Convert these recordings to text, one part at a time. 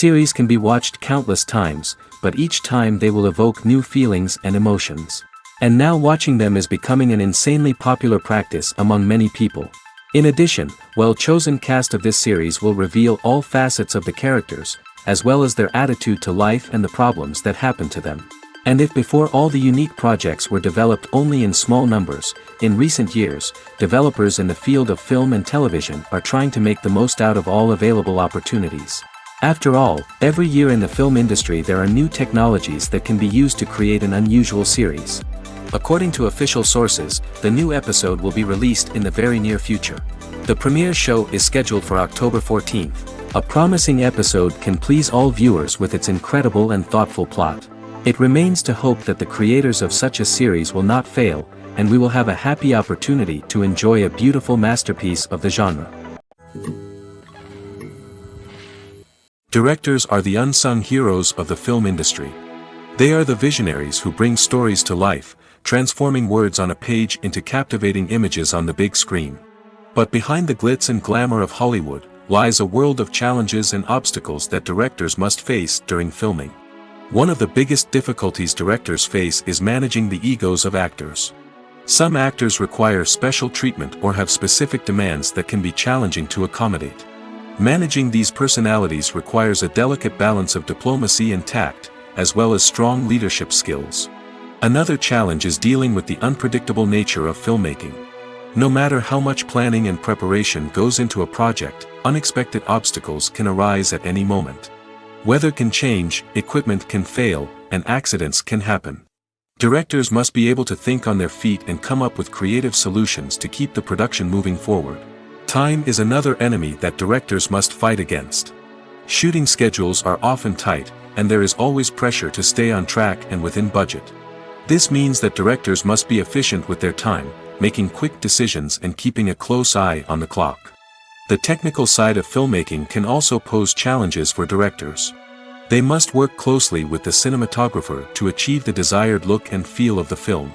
Series can be watched countless times, but each time they will evoke new feelings and emotions. And now watching them is becoming an insanely popular practice among many people. In addition, well-chosen cast of this series will reveal all facets of the characters, as well as their attitude to life and the problems that happen to them. And if before all the unique projects were developed only in small numbers, in recent years, developers in the field of film and television are trying to make the most out of all available opportunities. After all, every year in the film industry there are new technologies that can be used to create an unusual series. According to official sources, the new episode will be released in the very near future. The premiere show is scheduled for October 14th. A promising episode can please all viewers with its incredible and thoughtful plot. It remains to hope that the creators of such a series will not fail, and we will have a happy opportunity to enjoy a beautiful masterpiece of the genre. Directors are the unsung heroes of the film industry. They are the visionaries who bring stories to life, transforming words on a page into captivating images on the big screen. But behind the glitz and glamour of Hollywood, lies a world of challenges and obstacles that directors must face during filming. One of the biggest difficulties directors face is managing the egos of actors. Some actors require special treatment or have specific demands that can be challenging to accommodate. Managing these personalities requires a delicate balance of diplomacy and tact, as well as strong leadership skills. Another challenge is dealing with the unpredictable nature of filmmaking. No matter how much planning and preparation goes into a project, unexpected obstacles can arise at any moment. Weather can change, equipment can fail, and accidents can happen. Directors must be able to think on their feet and come up with creative solutions to keep the production moving forward. Time is another enemy that directors must fight against. Shooting schedules are often tight, and there is always pressure to stay on track and within budget. This means that directors must be efficient with their time, making quick decisions and keeping a close eye on the clock. The technical side of filmmaking can also pose challenges for directors. They must work closely with the cinematographer to achieve the desired look and feel of the film.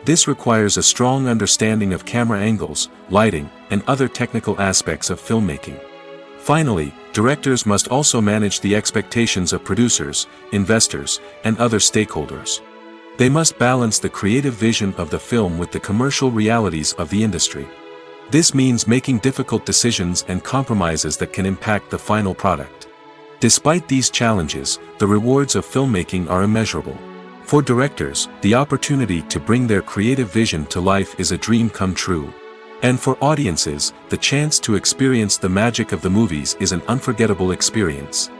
This requires a strong understanding of camera angles, lighting, and other technical aspects of filmmaking. Finally, directors must also manage the expectations of producers, investors, and other stakeholders. They must balance the creative vision of the film with the commercial realities of the industry. This means making difficult decisions and compromises that can impact the final product. Despite these challenges, the rewards of filmmaking are immeasurable. For directors, the opportunity to bring their creative vision to life is a dream come true. And for audiences, the chance to experience the magic of the movies is an unforgettable experience.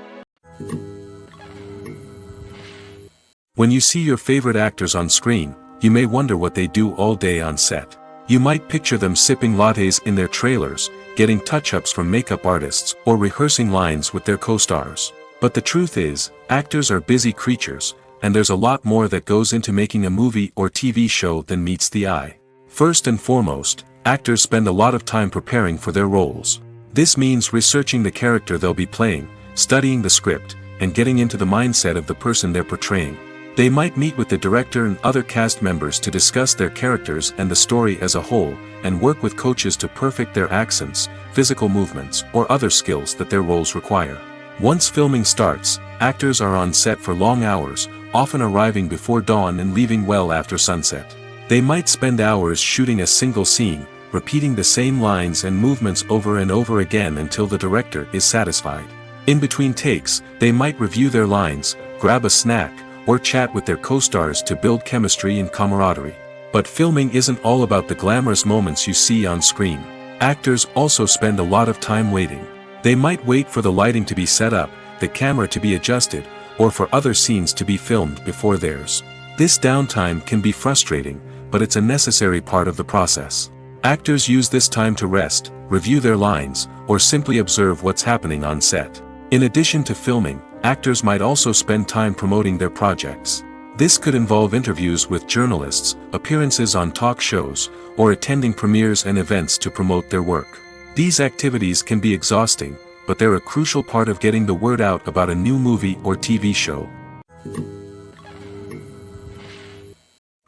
When you see your favorite actors on screen, you may wonder what they do all day on set. You might picture them sipping lattes in their trailers, getting touch-ups from makeup artists, or rehearsing lines with their co-stars. But the truth is, actors are busy creatures, and there's a lot more that goes into making a movie or TV show than meets the eye. First and foremost, actors spend a lot of time preparing for their roles. This means researching the character they'll be playing, studying the script, and getting into the mindset of the person they're portraying. They might meet with the director and other cast members to discuss their characters and the story as a whole, and work with coaches to perfect their accents, physical movements, or other skills that their roles require. Once filming starts, actors are on set for long hours, often arriving before dawn and leaving well after sunset. They might spend hours shooting a single scene, repeating the same lines and movements over and over again until the director is satisfied. In between takes, they might review their lines, grab a snack, or chat with their co-stars to build chemistry and camaraderie. But filming isn't all about the glamorous moments you see on screen. Actors also spend a lot of time waiting. They might wait for the lighting to be set up, the camera to be adjusted, or for other scenes to be filmed before theirs. This downtime can be frustrating, but it's a necessary part of the process. Actors use this time to rest, review their lines, or simply observe what's happening on set. In addition to filming, actors might also spend time promoting their projects. This could involve interviews with journalists, appearances on talk shows, or attending premieres and events to promote their work. These activities can be exhausting, but they're a crucial part of getting the word out about a new movie or TV show.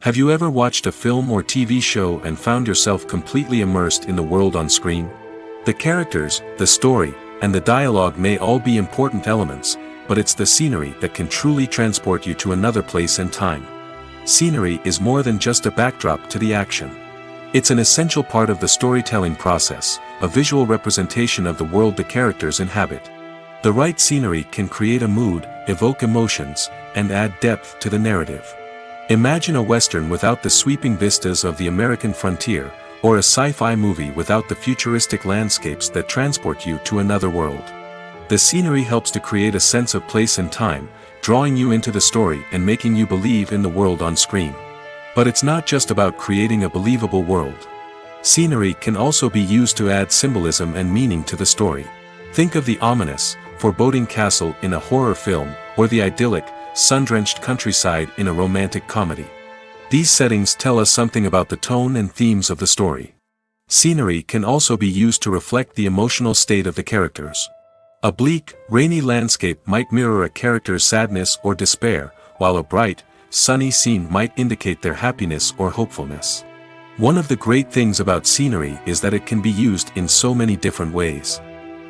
Have you ever watched a film or TV show and found yourself completely immersed in the world on screen? The characters, the story, and the dialogue may all be important elements, but it's the scenery that can truly transport you to another place and time. Scenery is more than just a backdrop to the action. It's an essential part of the storytelling process, a visual representation of the world the characters inhabit. The right scenery can create a mood, evoke emotions, and add depth to the narrative. Imagine a Western without the sweeping vistas of the American frontier, or a sci-fi movie without the futuristic landscapes that transport you to another world. The scenery helps to create a sense of place and time, drawing you into the story and making you believe in the world on screen. But it's not just about creating a believable world. Scenery can also be used to add symbolism and meaning to the story. Think of the ominous, foreboding castle in a horror film, or the idyllic, sun-drenched countryside in a romantic comedy. These settings tell us something about the tone and themes of the story. Scenery can also be used to reflect the emotional state of the characters. A bleak, rainy landscape might mirror a character's sadness or despair, while a bright, sunny scene might indicate their happiness or hopefulness. One of the great things about scenery is that it can be used in so many different ways.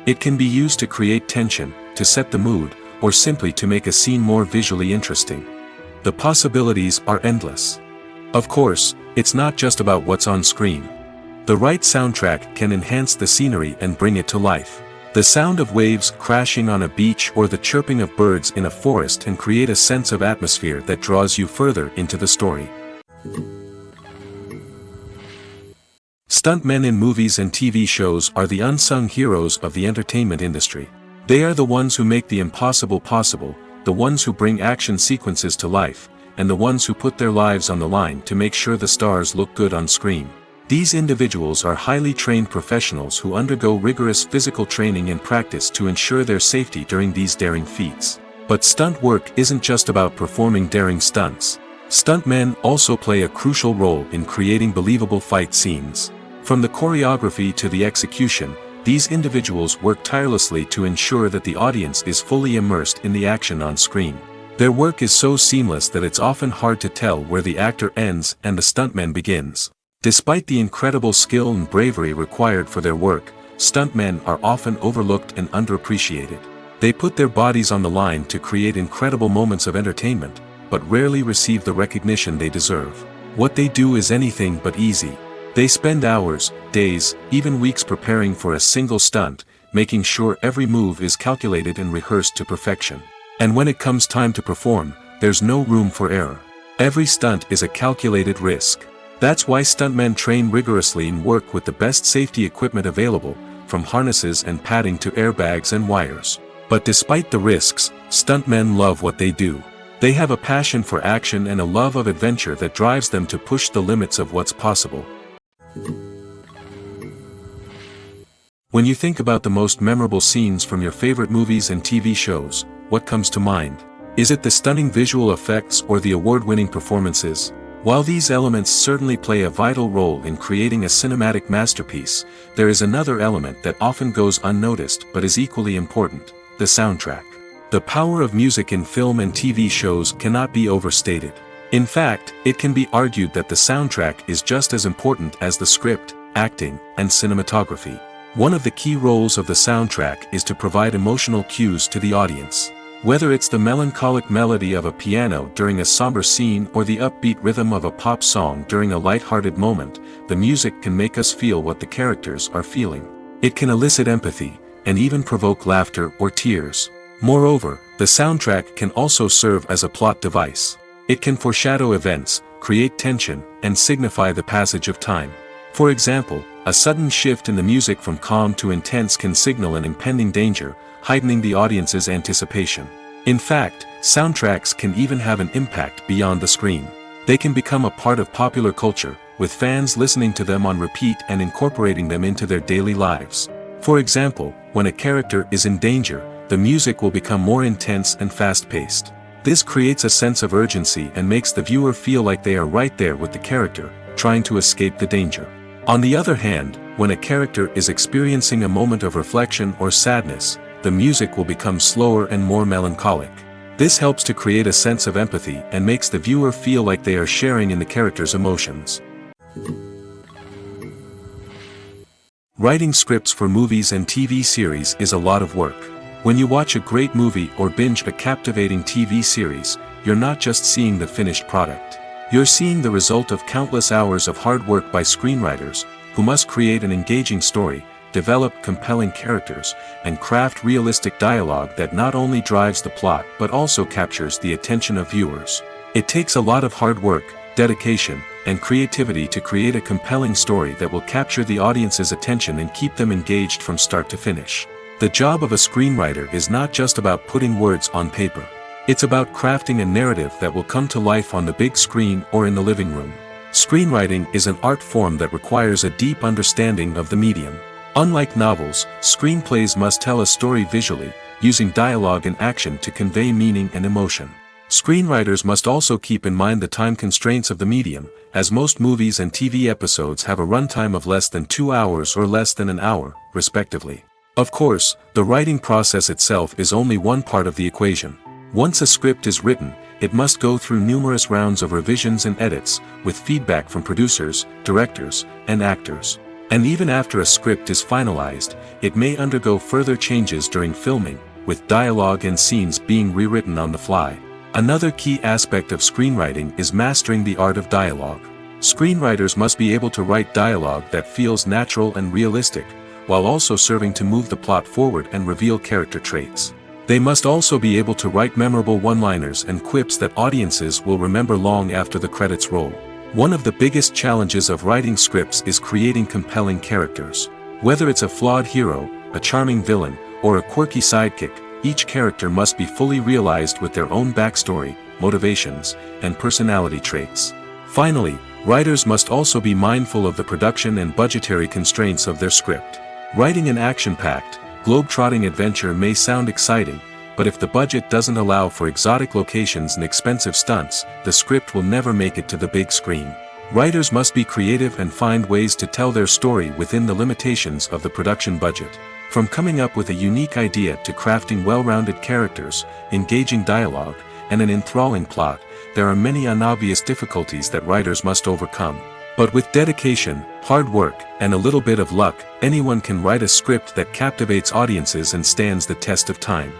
It can be used to create tension, to set the mood, or simply to make a scene more visually interesting. The possibilities are endless. Of course, it's not just about what's on screen. The right soundtrack can enhance the scenery and bring it to life. The sound of waves crashing on a beach or the chirping of birds in a forest can create a sense of atmosphere that draws you further into the story. Stuntmen in movies and TV shows are the unsung heroes of the entertainment industry. They are the ones who make the impossible possible, the ones who bring action sequences to life, and the ones who put their lives on the line to make sure the stars look good on screen. These individuals are highly trained professionals who undergo rigorous physical training and practice to ensure their safety during these daring feats. But stunt work isn't just about performing daring stunts. Stuntmen also play a crucial role in creating believable fight scenes. From the choreography to the execution, these individuals work tirelessly to ensure that the audience is fully immersed in the action on screen. Their work is so seamless that it's often hard to tell where the actor ends and the stuntman begins. Despite the incredible skill and bravery required for their work, stuntmen are often overlooked and underappreciated. They put their bodies on the line to create incredible moments of entertainment, but rarely receive the recognition they deserve. What they do is anything but easy. They spend hours, days, even weeks preparing for a single stunt, making sure every move is calculated and rehearsed to perfection. And when it comes time to perform, there's no room for error. Every stunt is a calculated risk. That's why stuntmen train rigorously and work with the best safety equipment available, from harnesses and padding to airbags and wires. But despite the risks, stuntmen love what they do. They have a passion for action and a love of adventure that drives them to push the limits of what's possible. When you think about the most memorable scenes from your favorite movies and TV shows, what comes to mind? Is it the stunning visual effects or the award-winning performances? While these elements certainly play a vital role in creating a cinematic masterpiece, there is another element that often goes unnoticed but is equally important: the soundtrack. The power of music in film and TV shows cannot be overstated. In fact, it can be argued that the soundtrack is just as important as the script, acting, and cinematography. One of the key roles of the soundtrack is to provide emotional cues to the audience. Whether it's the melancholic melody of a piano during a somber scene or the upbeat rhythm of a pop song during a light-hearted moment, the music can make us feel what the characters are feeling. It can elicit empathy, and even provoke laughter or tears. Moreover, the soundtrack can also serve as a plot device. It can foreshadow events, create tension, and signify the passage of time. For example, a sudden shift in the music from calm to intense can signal an impending danger, heightening the audience's anticipation. In fact, soundtracks can even have an impact beyond the screen. They can become a part of popular culture, with fans listening to them on repeat and incorporating them into their daily lives. For example, when a character is in danger, the music will become more intense and fast-paced. This creates a sense of urgency and makes the viewer feel like they are right there with the character, trying to escape the danger. On the other hand, when a character is experiencing a moment of reflection or sadness, the music will become slower and more melancholic. This helps to create a sense of empathy and makes the viewer feel like they are sharing in the character's emotions. Writing scripts for movies and TV series is a lot of work. When you watch a great movie or binge a captivating TV series, you're not just seeing the finished product. You're seeing the result of countless hours of hard work by screenwriters, who must create an engaging story, develop compelling characters, and craft realistic dialogue that not only drives the plot but also captures the attention of viewers. It takes a lot of hard work, dedication, and creativity to create a compelling story that will capture the audience's attention and keep them engaged from start to finish. The job of a screenwriter is not just about putting words on paper. It's about crafting a narrative that will come to life on the big screen or in the living room. Screenwriting is an art form that requires a deep understanding of the medium. Unlike novels, screenplays must tell a story visually, using dialogue and action to convey meaning and emotion. Screenwriters must also keep in mind the time constraints of the medium, as most movies and TV episodes have a runtime of less than 2 hours or less than an hour, respectively. Of course, the writing process itself is only one part of the equation. Once a script is written, it must go through numerous rounds of revisions and edits, with feedback from producers, directors, and actors. And even after a script is finalized, it may undergo further changes during filming, with dialogue and scenes being rewritten on the fly. Another key aspect of screenwriting is mastering the art of dialogue. Screenwriters must be able to write dialogue that feels natural and realistic, while also serving to move the plot forward and reveal character traits. They must also be able to write memorable one-liners and quips that audiences will remember long after the credits roll. One of the biggest challenges of writing scripts is creating compelling characters. Whether it's a flawed hero, a charming villain, or a quirky sidekick, each character must be fully realized with their own backstory, motivations, and personality traits. Finally, writers must also be mindful of the production and budgetary constraints of their script. Writing an action-packed, globe-trotting adventure may sound exciting, but if the budget doesn't allow for exotic locations and expensive stunts, the script will never make it to the big screen. Writers must be creative and find ways to tell their story within the limitations of the production budget. From coming up with a unique idea to crafting well-rounded characters, engaging dialogue, and an enthralling plot, there are many unobvious difficulties that writers must overcome. But with dedication, hard work, and a little bit of luck, anyone can write a script that captivates audiences and stands the test of time.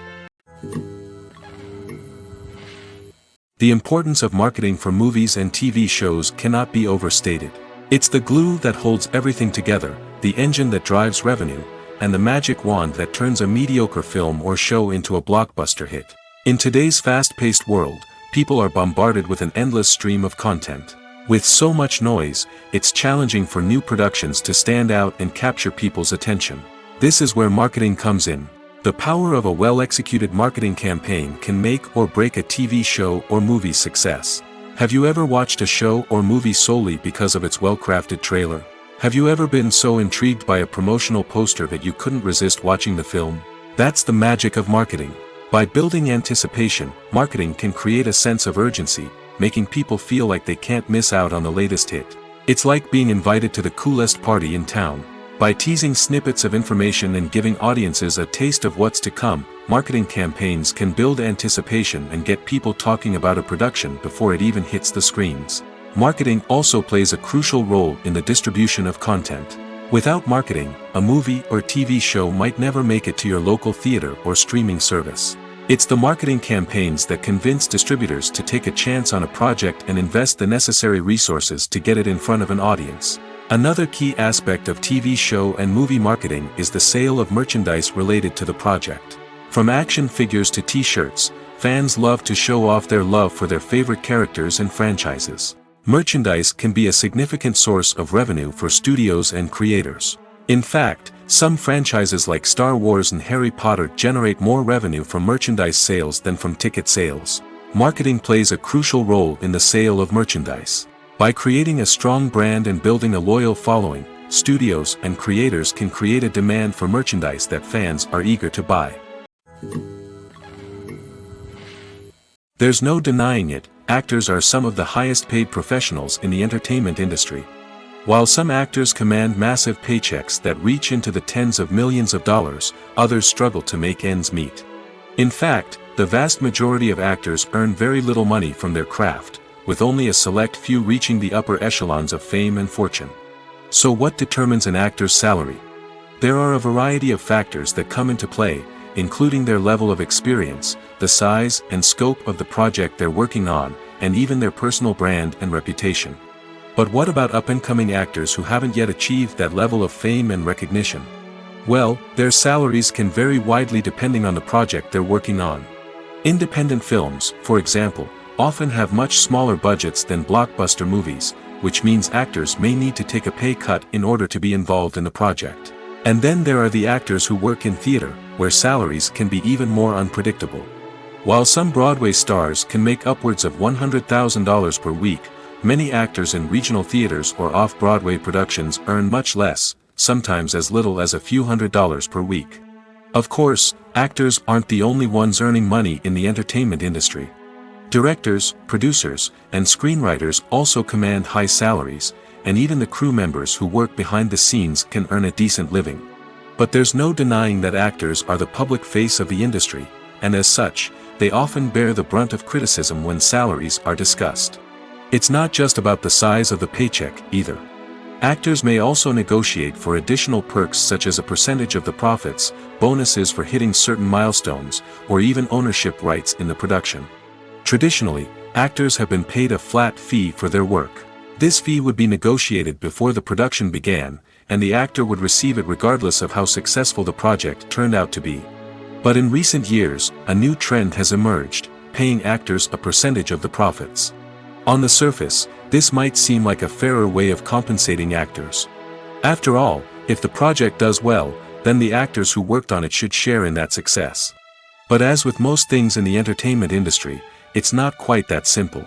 The importance of marketing for movies and TV shows cannot be overstated. It's the glue that holds everything together, the engine that drives revenue, and the magic wand that turns a mediocre film or show into a blockbuster hit. In today's fast-paced world, people are bombarded with an endless stream of content. With so much noise, it's challenging for new productions to stand out and capture people's attention. This is where marketing comes in. The power of a well-executed marketing campaign can make or break a TV show or movie's success. Have you ever watched a show or movie solely because of its well-crafted trailer? Have you ever been so intrigued by a promotional poster that you couldn't resist watching the film? That's the magic of marketing. By building anticipation, marketing can create a sense of urgency, making people feel like they can't miss out on the latest hit. It's like being invited to the coolest party in town. By teasing snippets of information and giving audiences a taste of what's to come, marketing campaigns can build anticipation and get people talking about a production before it even hits the screens. Marketing also plays a crucial role in the distribution of content. Without marketing, a movie or TV show might never make it to your local theater or streaming service. It's the marketing campaigns that convince distributors to take a chance on a project and invest the necessary resources to get it in front of an audience. Another key aspect of TV show and movie marketing is the sale of merchandise related to the project. From action figures to t-shirts, fans love to show off their love for their favorite characters and franchises. Merchandise can be a significant source of revenue for studios and creators. In fact, some franchises like Star Wars and Harry Potter generate more revenue from merchandise sales than from ticket sales. Marketing plays a crucial role in the sale of merchandise. By creating a strong brand and building a loyal following, studios and creators can create a demand for merchandise that fans are eager to buy. There's no denying it, actors are some of the highest paid professionals in the entertainment industry. While some actors command massive paychecks that reach into the tens of millions of dollars, others struggle to make ends meet. In fact, the vast majority of actors earn very little money from their craft, with only a select few reaching the upper echelons of fame and fortune. So what determines an actor's salary? There are a variety of factors that come into play, including their level of experience, the size and scope of the project they're working on, and even their personal brand and reputation. But what about up-and-coming actors who haven't yet achieved that level of fame and recognition? Well, their salaries can vary widely depending on the project they're working on. Independent films, for example, often have much smaller budgets than blockbuster movies, which means actors may need to take a pay cut in order to be involved in the project. And then there are the actors who work in theater, where salaries can be even more unpredictable. While some Broadway stars can make upwards of $100,000 per week, many actors in regional theaters or off-Broadway productions earn much less, sometimes as little as a few $100s per week. Of course, actors aren't the only ones earning money in the entertainment industry. Directors, producers, and screenwriters also command high salaries, and even the crew members who work behind the scenes can earn a decent living. But there's no denying that actors are the public face of the industry, and as such, they often bear the brunt of criticism when salaries are discussed. It's not just about the size of the paycheck, either. Actors may also negotiate for additional perks such as a percentage of the profits, bonuses for hitting certain milestones, or even ownership rights in the production. Traditionally, actors have been paid a flat fee for their work. This fee would be negotiated before the production began, and the actor would receive it regardless of how successful the project turned out to be. But in recent years, a new trend has emerged, paying actors a percentage of the profits. On the surface, this might seem like a fairer way of compensating actors. After all, if the project does well, then the actors who worked on it should share in that success. But as with most things in the entertainment industry, it's not quite that simple.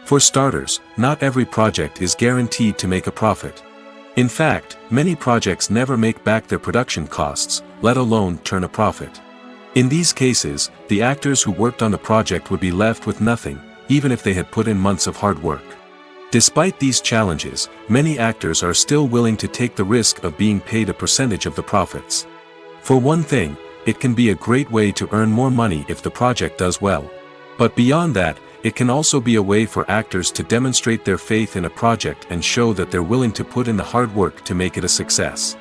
For starters, not every project is guaranteed to make a profit. In fact, many projects never make back their production costs, let alone turn a profit. In these cases, the actors who worked on the project would be left with nothing, even if they had put in months of hard work. Despite these challenges, many actors are still willing to take the risk of being paid a percentage of the profits. For one thing, it can be a great way to earn more money if the project does well. But beyond that, it can also be a way for actors to demonstrate their faith in a project and show that they're willing to put in the hard work to make it a success.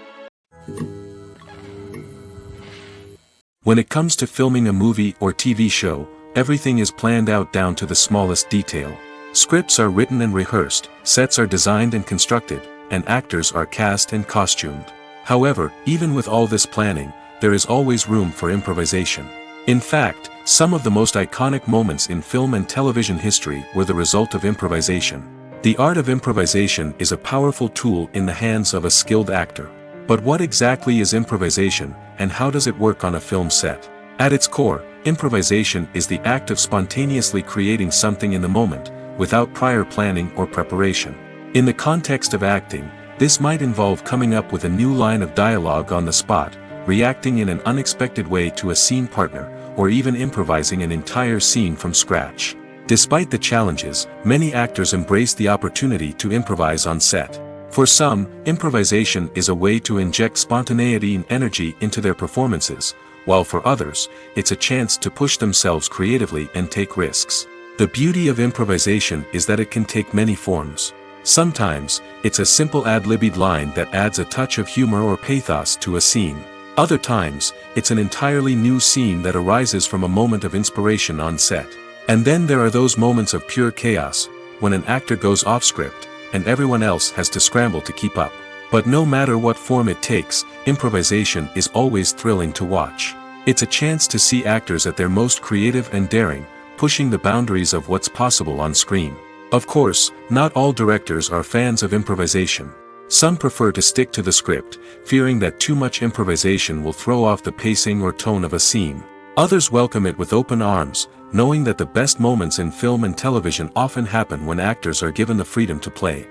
When it comes to filming a movie or TV show, everything is planned out down to the smallest detail. Scripts are written and rehearsed, sets are designed and constructed, and actors are cast and costumed. However, even with all this planning, there is always room for improvisation. In fact, some of the most iconic moments in film and television history were the result of improvisation. The art of improvisation is a powerful tool in the hands of a skilled actor. But what exactly is improvisation, and how does it work on a film set? At its core, improvisation is the act of spontaneously creating something in the moment, without prior planning or preparation. In the context of acting, this might involve coming up with a new line of dialogue on the spot, reacting in an unexpected way to a scene partner, or even improvising an entire scene from scratch. Despite the challenges, many actors embrace the opportunity to improvise on set. For some, improvisation is a way to inject spontaneity and energy into their performances, while for others, it's a chance to push themselves creatively and take risks. The beauty of improvisation is that it can take many forms. Sometimes, it's a simple ad-libbed line that adds a touch of humor or pathos to a scene. Other times, it's an entirely new scene that arises from a moment of inspiration on set. And then there are those moments of pure chaos, when an actor goes off script, and everyone else has to scramble to keep up. But no matter what form it takes, improvisation is always thrilling to watch. It's a chance to see actors at their most creative and daring, pushing the boundaries of what's possible on screen. Of course, not all directors are fans of improvisation. Some prefer to stick to the script, fearing that too much improvisation will throw off the pacing or tone of a scene. Others welcome it with open arms, knowing that the best moments in film and television often happen when actors are given the freedom to play.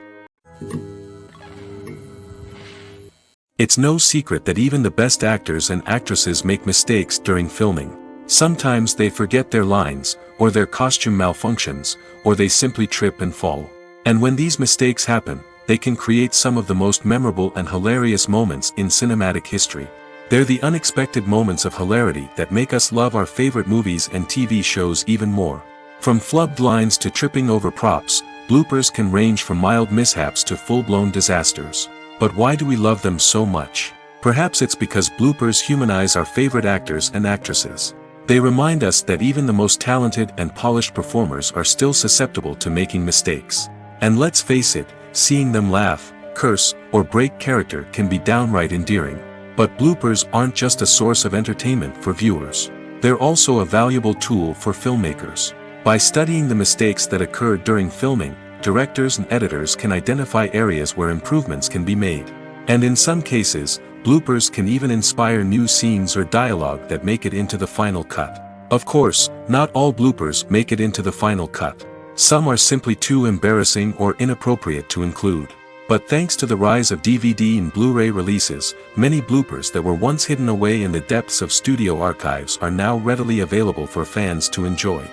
It's no secret that even the best actors and actresses make mistakes during filming. Sometimes they forget their lines, or their costume malfunctions, or they simply trip and fall. And when these mistakes happen, they can create some of the most memorable and hilarious moments in cinematic history. They're the unexpected moments of hilarity that make us love our favorite movies and TV shows even more. From flubbed lines to tripping over props, bloopers can range from mild mishaps to full-blown disasters. But why do we love them so much? Perhaps it's because bloopers humanize our favorite actors and actresses. They remind us that even the most talented and polished performers are still susceptible to making mistakes. And let's face it, seeing them laugh, curse, or break character can be downright endearing. But bloopers aren't just a source of entertainment for viewers. They're also a valuable tool for filmmakers. By studying the mistakes that occurred during filming, directors and editors can identify areas where improvements can be made. And in some cases, bloopers can even inspire new scenes or dialogue that make it into the final cut. Of course, not all bloopers make it into the final cut. Some are simply too embarrassing or inappropriate to include. But thanks to the rise of DVD and Blu-ray releases, many bloopers that were once hidden away in the depths of studio archives are now readily available for fans to enjoy.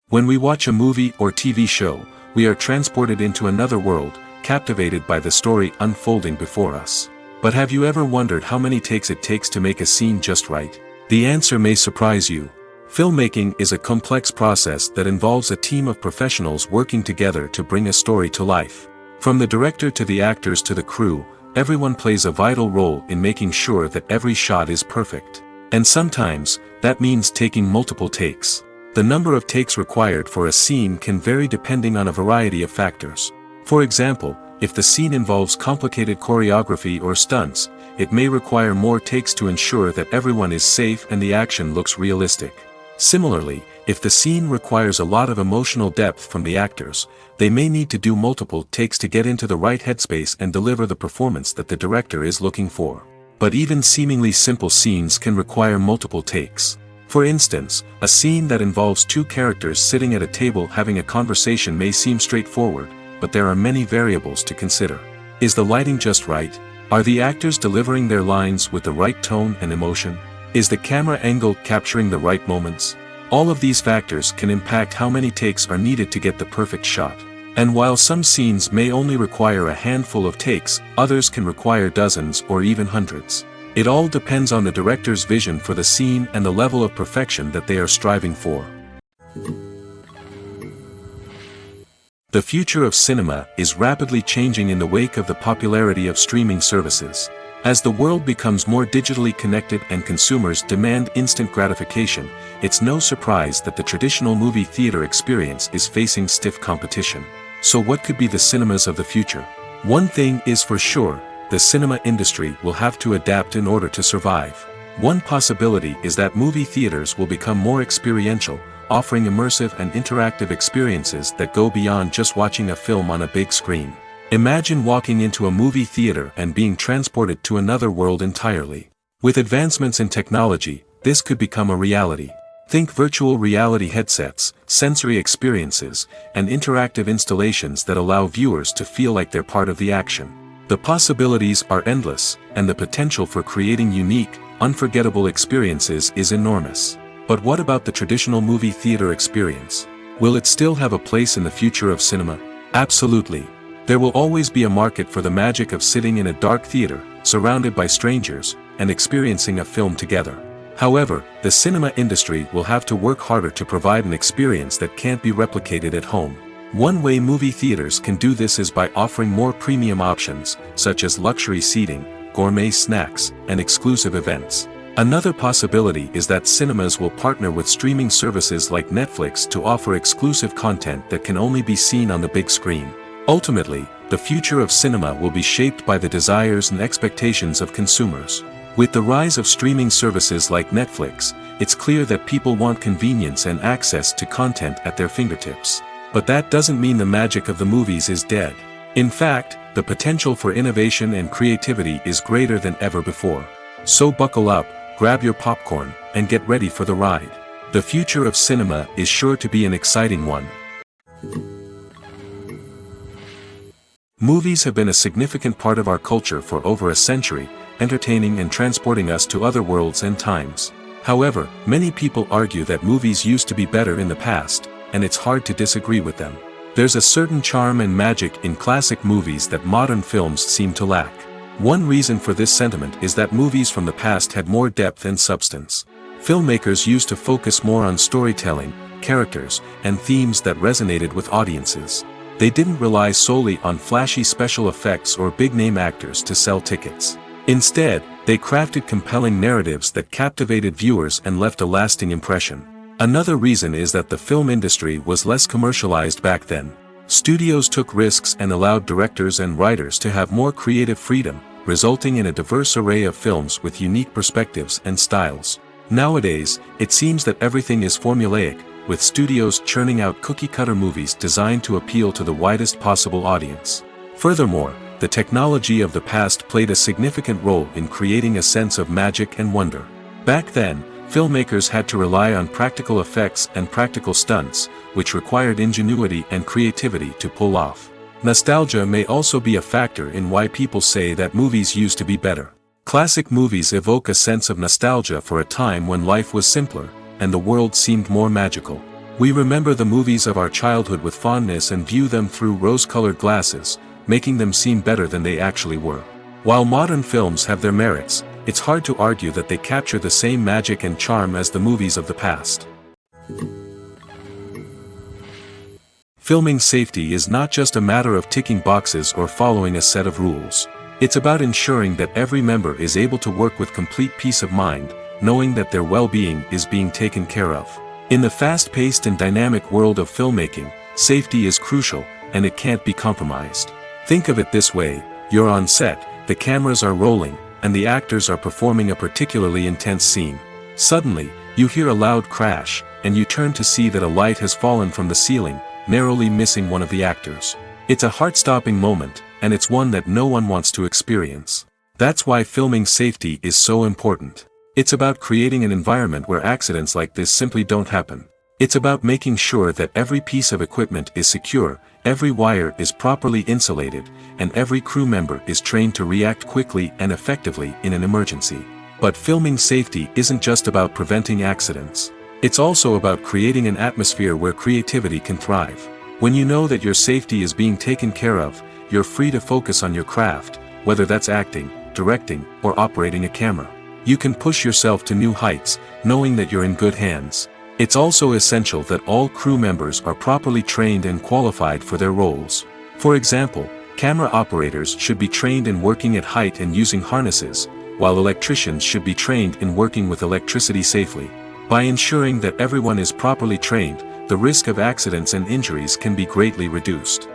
When we watch a movie or TV show, we are transported into another world, captivated by the story unfolding before us. But have you ever wondered how many takes it takes to make a scene just right? The answer may surprise you. Filmmaking is a complex process that involves a team of professionals working together to bring a story to life. From the director to the actors to the crew, everyone plays a vital role in making sure that every shot is perfect. And sometimes, that means taking multiple takes. The number of takes required for a scene can vary depending on a variety of factors. For example, if the scene involves complicated choreography or stunts, it may require more takes to ensure that everyone is safe and the action looks realistic. Similarly, if the scene requires a lot of emotional depth from the actors, they may need to do multiple takes to get into the right headspace and deliver the performance that the director is looking for. But even seemingly simple scenes can require multiple takes. For instance, a scene that involves two characters sitting at a table having a conversation may seem straightforward, but there are many variables to consider. Is the lighting just right? Are the actors delivering their lines with the right tone and emotion? Is the camera angle capturing the right moments? All of these factors can impact how many takes are needed to get the perfect shot. And while some scenes may only require a handful of takes, others can require dozens or even hundreds. It all depends on the director's vision for the scene and the level of perfection that they are striving for. The future of cinema is rapidly changing in the wake of the popularity of streaming services. As the world becomes more digitally connected and consumers demand instant gratification, it's no surprise that the traditional movie theater experience is facing stiff competition. So what could be the cinemas of the future? One thing is for sure, the cinema industry will have to adapt in order to survive. One possibility is that movie theaters will become more experiential, offering immersive and interactive experiences that go beyond just watching a film on a big screen. Imagine walking into a movie theater and being transported to another world entirely. With advancements in technology, this could become a reality. Think virtual reality headsets, sensory experiences, and interactive installations that allow viewers to feel like they're part of the action. The possibilities are endless, and the potential for creating unique, unforgettable experiences is enormous. But what about the traditional movie theater experience? Will it still have a place in the future of cinema? Absolutely. There will always be a market for the magic of sitting in a dark theater, surrounded by strangers, and experiencing a film together. However, the cinema industry will have to work harder to provide an experience that can't be replicated at home. One way movie theaters can do this is by offering more premium options, such as luxury seating, gourmet snacks, and exclusive events. Another possibility is that cinemas will partner with streaming services like Netflix to offer exclusive content that can only be seen on the big screen. Ultimately, the future of cinema will be shaped by the desires and expectations of consumers. With the rise of streaming services like Netflix, it's clear that people want convenience and access to content at their fingertips. But that doesn't mean the magic of the movies is dead. In fact, the potential for innovation and creativity is greater than ever before. So buckle up, grab your popcorn, and get ready for the ride. The future of cinema is sure to be an exciting one. Movies have been a significant part of our culture for over a century, entertaining and transporting us to other worlds and times. However, many people argue that movies used to be better in the past, and it's hard to disagree with them. There's a certain charm and magic in classic movies that modern films seem to lack. One reason for this sentiment is that movies from the past had more depth and substance. Filmmakers used to focus more on storytelling, characters, and themes that resonated with audiences. They didn't rely solely on flashy special effects or big-name actors to sell tickets. Instead, they crafted compelling narratives that captivated viewers and left a lasting impression. Another reason is that the film industry was less commercialized back then. Studios took risks and allowed directors and writers to have more creative freedom, resulting in a diverse array of films with unique perspectives and styles. Nowadays, it seems that everything is formulaic, with studios churning out cookie-cutter movies designed to appeal to the widest possible audience. Furthermore, the technology of the past played a significant role in creating a sense of magic and wonder. Back then, filmmakers had to rely on practical effects and practical stunts, which required ingenuity and creativity to pull off. Nostalgia may also be a factor in why people say that movies used to be better. Classic movies evoke a sense of nostalgia for a time when life was simpler, and the world seemed more magical. We remember the movies of our childhood with fondness and view them through rose-colored glasses, making them seem better than they actually were. While modern films have their merits, it's hard to argue that they capture the same magic and charm as the movies of the past. Filming safety is not just a matter of ticking boxes or following a set of rules. It's about ensuring that every member is able to work with complete peace of mind, knowing that their well-being is being taken care of. In the fast-paced and dynamic world of filmmaking, safety is crucial, and it can't be compromised. Think of it this way: you're on set, the cameras are rolling, and the actors are performing a particularly intense scene. Suddenly, you hear a loud crash, and you turn to see that a light has fallen from the ceiling, narrowly missing one of the actors. It's a heart-stopping moment, and it's one that no one wants to experience. That's why filming safety is so important. It's about creating an environment where accidents like this simply don't happen. It's about making sure that every piece of equipment is secure, every wire is properly insulated, and every crew member is trained to react quickly and effectively in an emergency. But filming safety isn't just about preventing accidents. It's also about creating an atmosphere where creativity can thrive. When you know that your safety is being taken care of, you're free to focus on your craft, whether that's acting, directing, or operating a camera. You can push yourself to new heights, knowing that you're in good hands. It's also essential that all crew members are properly trained and qualified for their roles. For example, camera operators should be trained in working at height and using harnesses, while electricians should be trained in working with electricity safely. By ensuring that everyone is properly trained, the risk of accidents and injuries can be greatly reduced.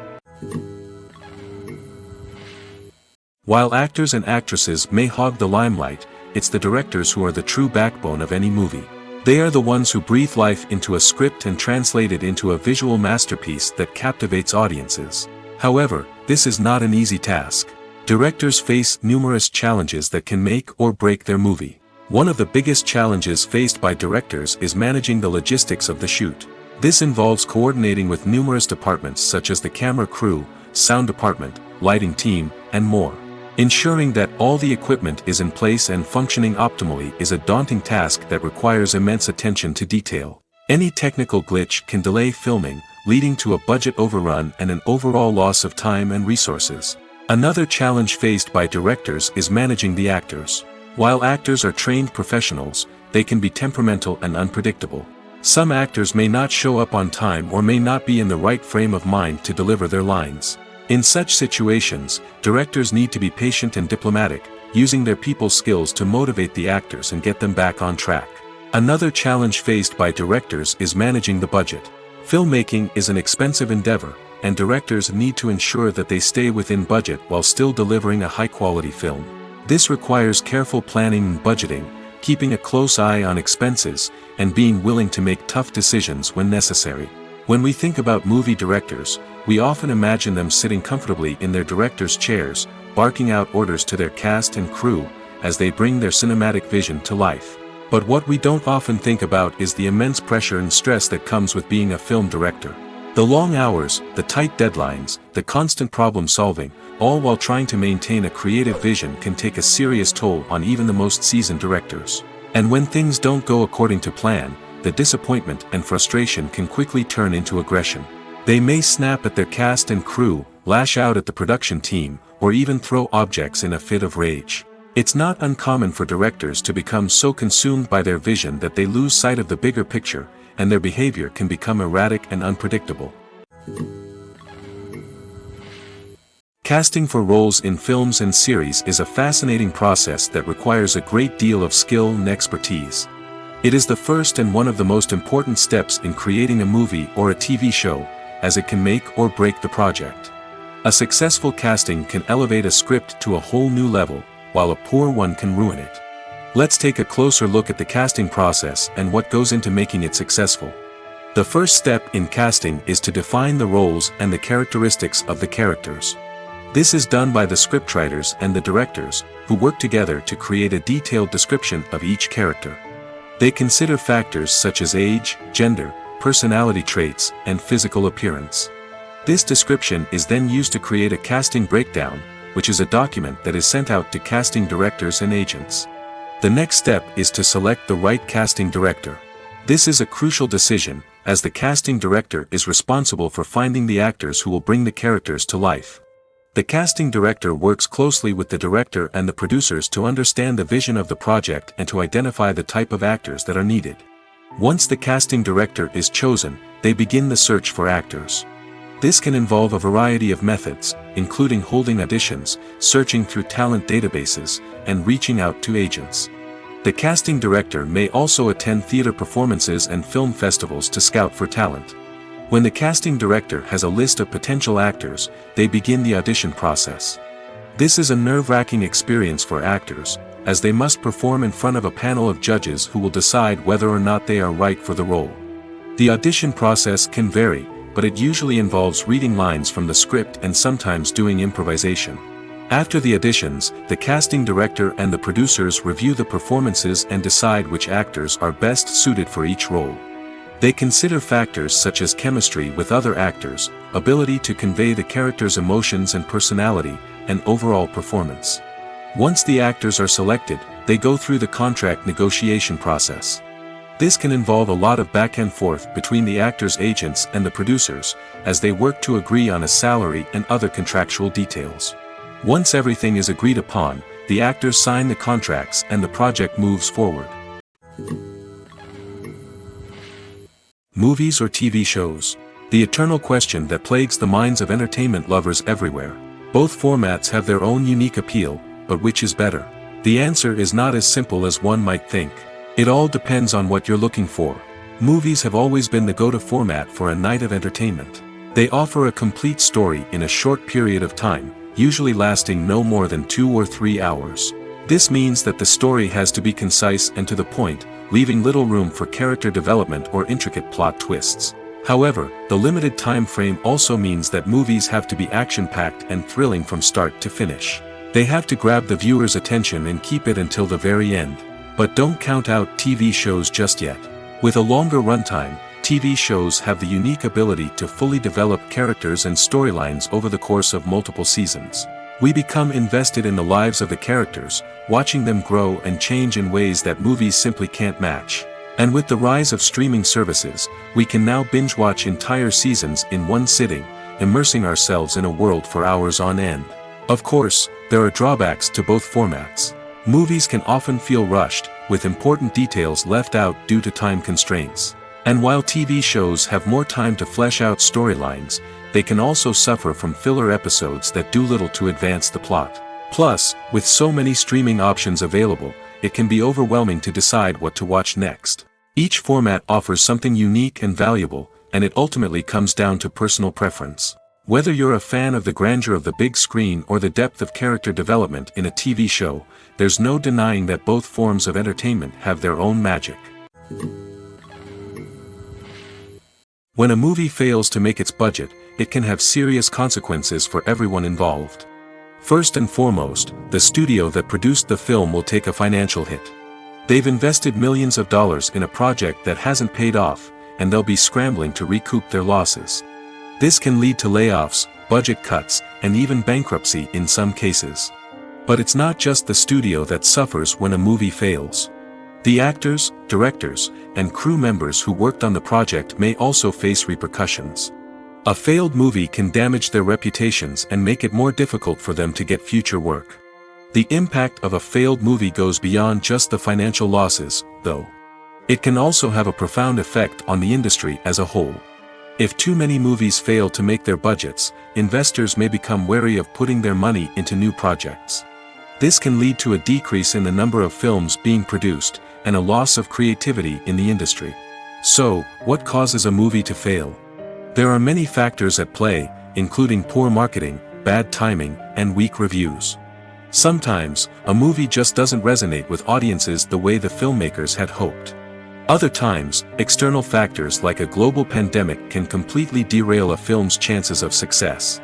While actors and actresses may hog the limelight, it's the directors who are the true backbone of any movie. They are the ones who breathe life into a script and translate it into a visual masterpiece that captivates audiences. However, this is not an easy task. Directors face numerous challenges that can make or break their movie. One of the biggest challenges faced by directors is managing the logistics of the shoot. This involves coordinating with numerous departments such as the camera crew, sound department, lighting team, and more. Ensuring that all the equipment is in place and functioning optimally is a daunting task that requires immense attention to detail. Any technical glitch can delay filming, leading to a budget overrun and an overall loss of time and resources. Another challenge faced by directors is managing the actors. While actors are trained professionals, they can be temperamental and unpredictable. Some actors may not show up on time or may not be in the right frame of mind to deliver their lines. In such situations, directors need to be patient and diplomatic, using their people skills to motivate the actors and get them back on track. Another challenge faced by directors is managing the budget. Filmmaking is an expensive endeavor, and directors need to ensure that they stay within budget while still delivering a high-quality film. This requires careful planning and budgeting, keeping a close eye on expenses, and being willing to make tough decisions when necessary. When we think about movie directors, we often imagine them sitting comfortably in their director's chairs, barking out orders to their cast and crew, as they bring their cinematic vision to life. But what we don't often think about is the immense pressure and stress that comes with being a film director. The long hours, the tight deadlines, the constant problem solving, all while trying to maintain a creative vision can take a serious toll on even the most seasoned directors. And when things don't go according to plan, the disappointment and frustration can quickly turn into aggression. They may snap at their cast and crew, lash out at the production team, or even throw objects in a fit of rage. It's not uncommon for directors to become so consumed by their vision that they lose sight of the bigger picture, and their behavior can become erratic and unpredictable. Casting for roles in films and series is a fascinating process that requires a great deal of skill and expertise. It is the first and one of the most important steps in creating a movie or a TV show, as it can make or break the project. A successful casting can elevate a script to a whole new level, while a poor one can ruin it. Let's take a closer look at the casting process and what goes into making it successful. The first step in casting is to define the roles and the characteristics of the characters. This is done by the scriptwriters and the directors, who work together to create a detailed description of each character. They consider factors such as age, gender, personality traits, and physical appearance. This description is then used to create a casting breakdown, which is a document that is sent out to casting directors and agents. The next step is to select the right casting director. This is a crucial decision, as the casting director is responsible for finding the actors who will bring the characters to life. The casting director works closely with the director and the producers to understand the vision of the project and to identify the type of actors that are needed. Once the casting director is chosen, they begin the search for actors. This can involve a variety of methods, including holding auditions, searching through talent databases, and reaching out to agents. The casting director may also attend theater performances and film festivals to scout for talent. When the casting director has a list of potential actors, they begin the audition process. This is a nerve-wracking experience for actors, as they must perform in front of a panel of judges who will decide whether or not they are right for the role. The audition process can vary, but it usually involves reading lines from the script and sometimes doing improvisation. After the auditions, the casting director and the producers review the performances and decide which actors are best suited for each role. They consider factors such as chemistry with other actors, ability to convey the character's emotions and personality, and overall performance. Once the actors are selected, they go through the contract negotiation process. This can involve a lot of back and forth between the actors' agents and the producers, as they work to agree on a salary and other contractual details. Once everything is agreed upon, the actors sign the contracts and the project moves forward. Movies or TV shows? The eternal question that plagues the minds of entertainment lovers everywhere. Both formats have their own unique appeal, but which is better? The answer is not as simple as one might think. It all depends on what you're looking for. Movies have always been the go-to format for a night of entertainment. They offer a complete story in a short period of time, usually lasting no more than 2 or 3 hours. This means that the story has to be concise and to the point, leaving little room for character development or intricate plot twists. However, the limited time frame also means that movies have to be action-packed and thrilling from start to finish. They have to grab the viewer's attention and keep it until the very end. But don't count out TV shows just yet. With a longer runtime, TV shows have the unique ability to fully develop characters and storylines over the course of multiple seasons. We become invested in the lives of the characters, watching them grow and change in ways that movies simply can't match. And with the rise of streaming services, we can now binge-watch entire seasons in one sitting, immersing ourselves in a world for hours on end. Of course, there are drawbacks to both formats. Movies can often feel rushed, with important details left out due to time constraints. And while TV shows have more time to flesh out storylines, they can also suffer from filler episodes that do little to advance the plot. Plus, with so many streaming options available, it can be overwhelming to decide what to watch next. Each format offers something unique and valuable, and it ultimately comes down to personal preference. Whether you're a fan of the grandeur of the big screen or the depth of character development in a TV show, there's no denying that both forms of entertainment have their own magic. When a movie fails to make its budget, it can have serious consequences for everyone involved. First and foremost, the studio that produced the film will take a financial hit. They've invested millions of dollars in a project that hasn't paid off, and they'll be scrambling to recoup their losses. This can lead to layoffs, budget cuts, and even bankruptcy in some cases. But it's not just the studio that suffers when a movie fails. The actors, directors, and crew members who worked on the project may also face repercussions. A failed movie can damage their reputations and make it more difficult for them to get future work. The impact of a failed movie goes beyond just the financial losses, though. It can also have a profound effect on the industry as a whole. If too many movies fail to make their budgets, investors may become wary of putting their money into new projects. This can lead to a decrease in the number of films being produced, and a loss of creativity in the industry. So, what causes a movie to fail? There are many factors at play, including poor marketing, bad timing, and weak reviews. Sometimes, a movie just doesn't resonate with audiences the way the filmmakers had hoped. Other times, external factors like a global pandemic can completely derail a film's chances of success.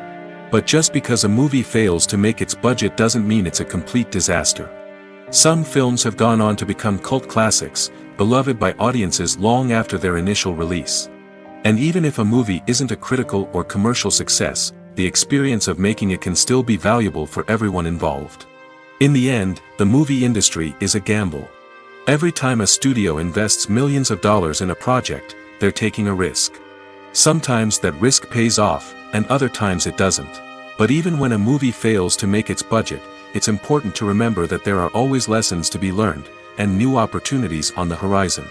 But just because a movie fails to make its budget doesn't mean it's a complete disaster. Some films have gone on to become cult classics, beloved by audiences long after their initial release. And even if a movie isn't a critical or commercial success, the experience of making it can still be valuable for everyone involved. In the end, the movie industry is a gamble. Every time a studio invests millions of dollars in a project, they're taking a risk. Sometimes that risk pays off, and other times it doesn't. But even when a movie fails to make its budget, it's important to remember that there are always lessons to be learned, and new opportunities on the horizon.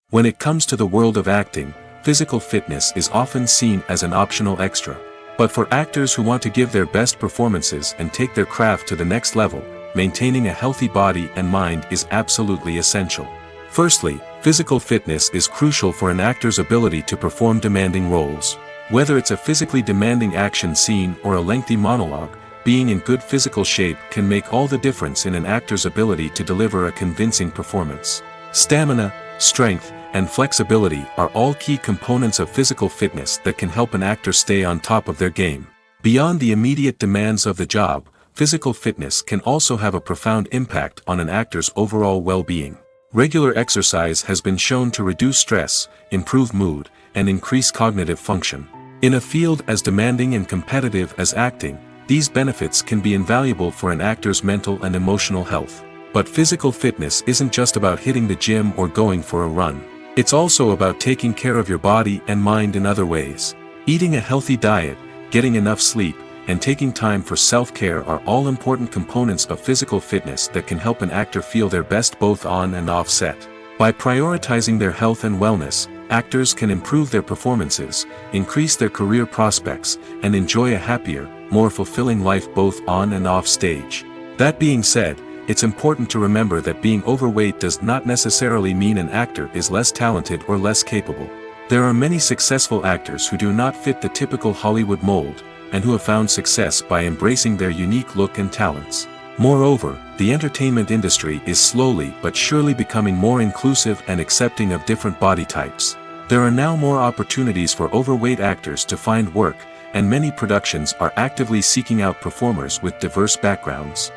When it comes to the world of acting, physical fitness is often seen as an optional extra. But for actors who want to give their best performances and take their craft to the next level, maintaining a healthy body and mind is absolutely essential. Firstly, physical fitness is crucial for an actor's ability to perform demanding roles. Whether it's a physically demanding action scene or a lengthy monologue, being in good physical shape can make all the difference in an actor's ability to deliver a convincing performance. Stamina, strength, and flexibility are all key components of physical fitness that can help an actor stay on top of their game. Beyond the immediate demands of the job, physical fitness can also have a profound impact on an actor's overall well-being. Regular exercise has been shown to reduce stress, improve mood, and increase cognitive function. In a field as demanding and competitive as acting, these benefits can be invaluable for an actor's mental and emotional health. But physical fitness isn't just about hitting the gym or going for a run. It's also about taking care of your body and mind in other ways. Eating a healthy diet, getting enough sleep, and taking time for self-care are all important components of physical fitness that can help an actor feel their best both on and off set. By prioritizing their health and wellness, actors can improve their performances, increase their career prospects, and enjoy a happier, more fulfilling life both on and off stage. That being said, it's important to remember that being overweight does not necessarily mean an actor is less talented or less capable. There are many successful actors who do not fit the typical Hollywood mold, and who have found success by embracing their unique look and talents. Moreover, the entertainment industry is slowly but surely becoming more inclusive and accepting of different body types. There are now more opportunities for overweight actors to find work, and many productions are actively seeking out performers with diverse backgrounds.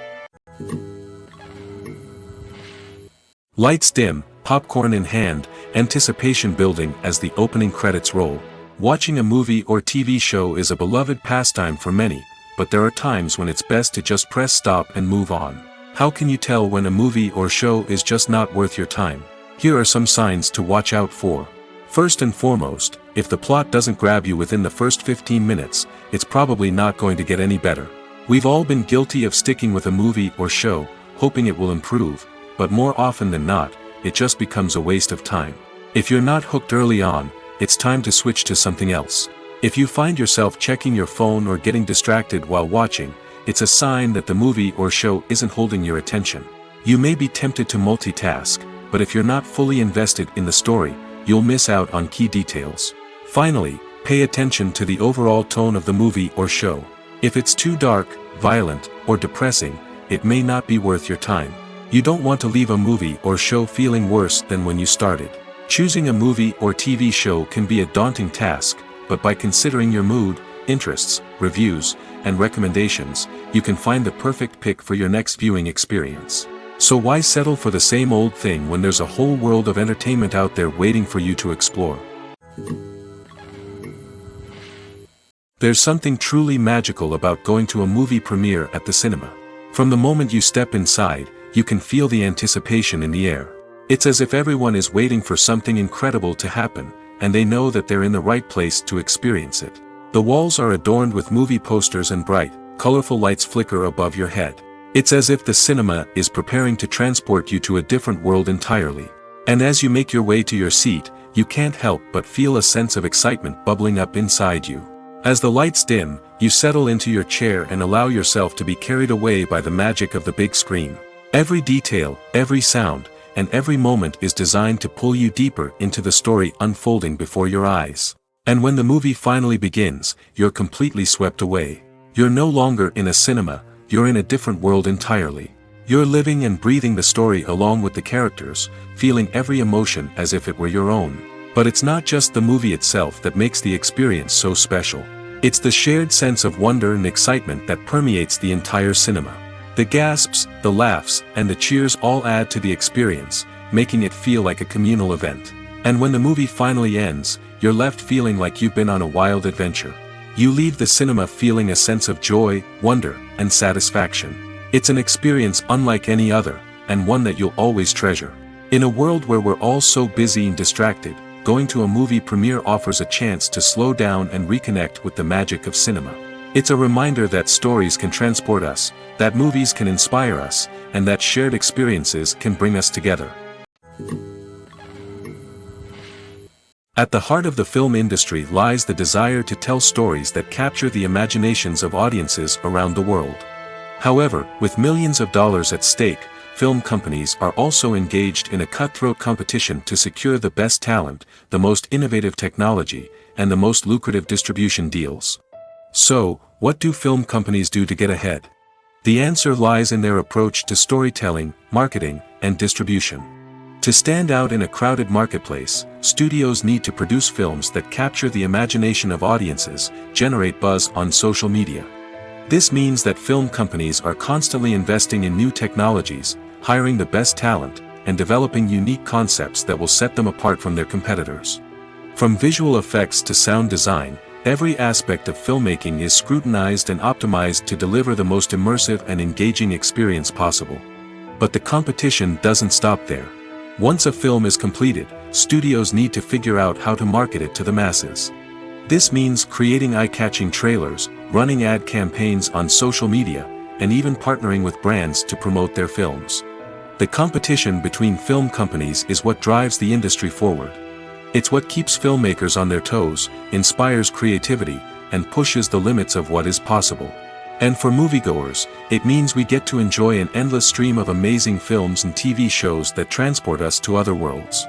Lights dim, popcorn in hand, anticipation building as the opening credits roll. Watching a movie or TV show is a beloved pastime for many, but there are times when it's best to just press stop and move on. How can you tell when a movie or show is just not worth your time? Here are some signs to watch out for. First and foremost, if the plot doesn't grab you within the first 15 minutes, it's probably not going to get any better. We've all been guilty of sticking with a movie or show, hoping it will improve, but more often than not, it just becomes a waste of time. If you're not hooked early on, it's time to switch to something else. If you find yourself checking your phone or getting distracted while watching, it's a sign that the movie or show isn't holding your attention. You may be tempted to multitask, but if you're not fully invested in the story, you'll miss out on key details. Finally, pay attention to the overall tone of the movie or show. If it's too dark, violent, or depressing, it may not be worth your time. You don't want to leave a movie or show feeling worse than when you started. Choosing a movie or TV show can be a daunting task, but by considering your mood, interests, reviews, and recommendations, you can find the perfect pick for your next viewing experience. So why settle for the same old thing when there's a whole world of entertainment out there waiting for you to explore? There's something truly magical about going to a movie premiere at the cinema. From the moment you step inside, you can feel the anticipation in the air. It's as if everyone is waiting for something incredible to happen, and they know that they're in the right place to experience it. The walls are adorned with movie posters and bright, colorful lights flicker above your head. It's as if the cinema is preparing to transport you to a different world entirely. And as you make your way to your seat, you can't help but feel a sense of excitement bubbling up inside you. As the lights dim, you settle into your chair and allow yourself to be carried away by the magic of the big screen. Every detail, every sound, and every moment is designed to pull you deeper into the story unfolding before your eyes. And when the movie finally begins, you're completely swept away. You're no longer in a cinema, you're in a different world entirely. You're living and breathing the story along with the characters, feeling every emotion as if it were your own. But it's not just the movie itself that makes the experience so special. It's the shared sense of wonder and excitement that permeates the entire cinema. The gasps, the laughs, and the cheers all add to the experience, making it feel like a communal event. And when the movie finally ends, you're left feeling like you've been on a wild adventure. You leave the cinema feeling a sense of joy, wonder, and satisfaction. It's an experience unlike any other, and one that you'll always treasure. In a world where we're all so busy and distracted, going to a movie premiere offers a chance to slow down and reconnect with the magic of cinema. It's a reminder that stories can transport us, that movies can inspire us, and that shared experiences can bring us together. At the heart of the film industry lies the desire to tell stories that capture the imaginations of audiences around the world. However, with millions of dollars at stake, film companies are also engaged in a cutthroat competition to secure the best talent, the most innovative technology, and the most lucrative distribution deals. So, what do film companies do to get ahead? The answer lies in their approach to storytelling, marketing, and distribution. To stand out in a crowded marketplace, studios need to produce films that capture the imagination of audiences, generate buzz on social media. This means that film companies are constantly investing in new technologies, hiring the best talent, and developing unique concepts that will set them apart from their competitors. From visual effects to sound design, every aspect of filmmaking is scrutinized and optimized to deliver the most immersive and engaging experience possible. But the competition doesn't stop there. Once a film is completed, studios need to figure out how to market it to the masses. This means creating eye-catching trailers, running ad campaigns on social media, and even partnering with brands to promote their films. The competition between film companies is what drives the industry forward. It's what keeps filmmakers on their toes, inspires creativity, and pushes the limits of what is possible. And for moviegoers, it means we get to enjoy an endless stream of amazing films and TV shows that transport us to other worlds.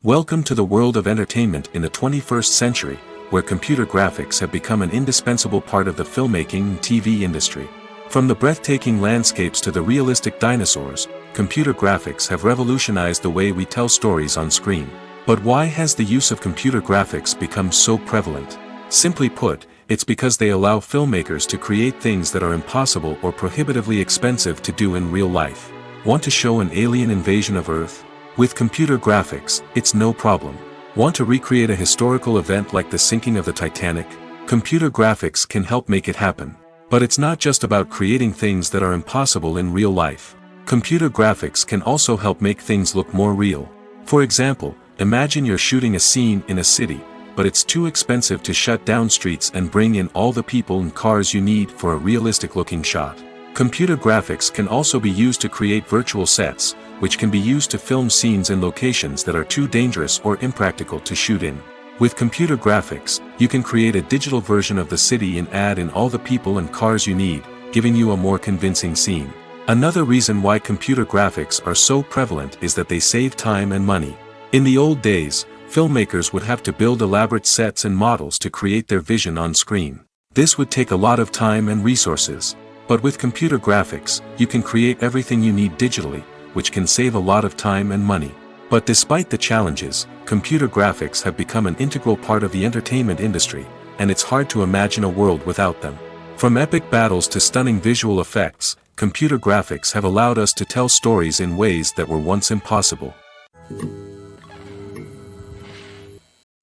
Welcome to the world of entertainment in the 21st century, where computer graphics have become an indispensable part of the filmmaking and TV industry. From the breathtaking landscapes to the realistic dinosaurs, computer graphics have revolutionized the way we tell stories on screen. But why has the use of computer graphics become so prevalent? Simply put, it's because they allow filmmakers to create things that are impossible or prohibitively expensive to do in real life. Want to show an alien invasion of Earth? With computer graphics, it's no problem. Want to recreate a historical event like the sinking of the Titanic? Computer graphics can help make it happen. But it's not just about creating things that are impossible in real life. Computer graphics can also help make things look more real. For example, imagine you're shooting a scene in a city, but it's too expensive to shut down streets and bring in all the people and cars you need for a realistic-looking shot. Computer graphics can also be used to create virtual sets, which can be used to film scenes in locations that are too dangerous or impractical to shoot in. With computer graphics, you can create a digital version of the city and add in all the people and cars you need, giving you a more convincing scene. Another reason why computer graphics are so prevalent is that they save time and money. In the old days, filmmakers would have to build elaborate sets and models to create their vision on screen. This would take a lot of time and resources. But with computer graphics, you can create everything you need digitally, which can save a lot of time and money. But despite the challenges, computer graphics have become an integral part of the entertainment industry, and it's hard to imagine a world without them. From epic battles to stunning visual effects, computer graphics have allowed us to tell stories in ways that were once impossible.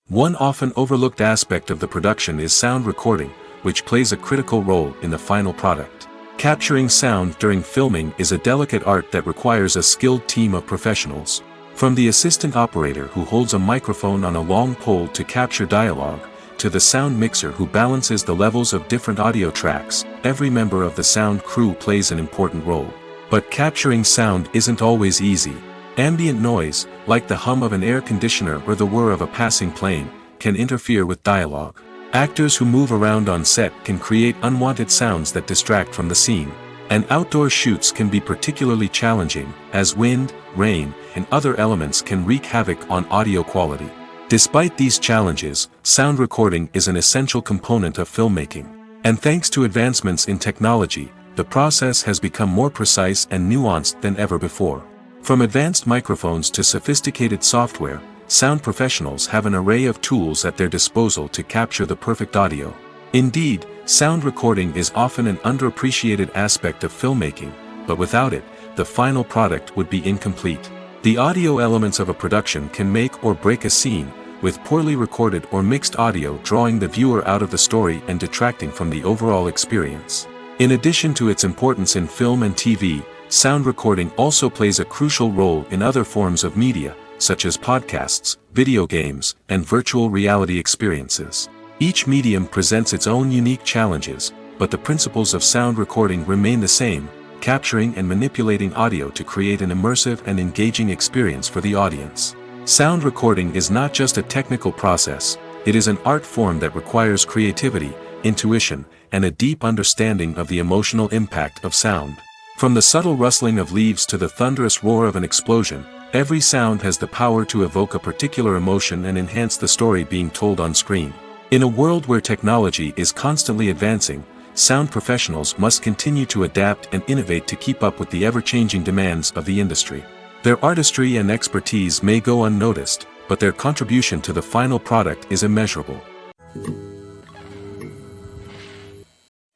One often overlooked aspect of the production is sound recording, which plays a critical role in the final product. Capturing sound during filming is a delicate art that requires a skilled team of professionals. From the assistant operator who holds a microphone on a long pole to capture dialogue, to the sound mixer who balances the levels of different audio tracks, every member of the sound crew plays an important role. But capturing sound isn't always easy. Ambient noise, like the hum of an air conditioner or the whir of a passing plane, can interfere with dialogue. Actors who move around on set can create unwanted sounds that distract from the scene. And outdoor shoots can be particularly challenging, as wind, rain, and other elements can wreak havoc on audio quality. Despite these challenges, sound recording is an essential component of filmmaking. And thanks to advancements in technology, the process has become more precise and nuanced than ever before. From advanced microphones to sophisticated software, sound professionals have an array of tools at their disposal to capture the perfect audio. Indeed, sound recording is often an underappreciated aspect of filmmaking, but without it, the final product would be incomplete. The audio elements of a production can make or break a scene, with poorly recorded or mixed audio drawing the viewer out of the story and detracting from the overall experience. In addition to its importance in film and TV, sound recording also plays a crucial role in other forms of media, such as podcasts, video games, and virtual reality experiences. Each medium presents its own unique challenges, but the principles of sound recording remain the same, capturing and manipulating audio to create an immersive and engaging experience for the audience. Sound recording is not just a technical process, it is an art form that requires creativity, intuition, and a deep understanding of the emotional impact of sound. From the subtle rustling of leaves to the thunderous roar of an explosion, every sound has the power to evoke a particular emotion and enhance the story being told on screen. In a world where technology is constantly advancing, sound professionals must continue to adapt and innovate to keep up with the ever-changing demands of the industry. Their artistry and expertise may go unnoticed, but their contribution to the final product is immeasurable.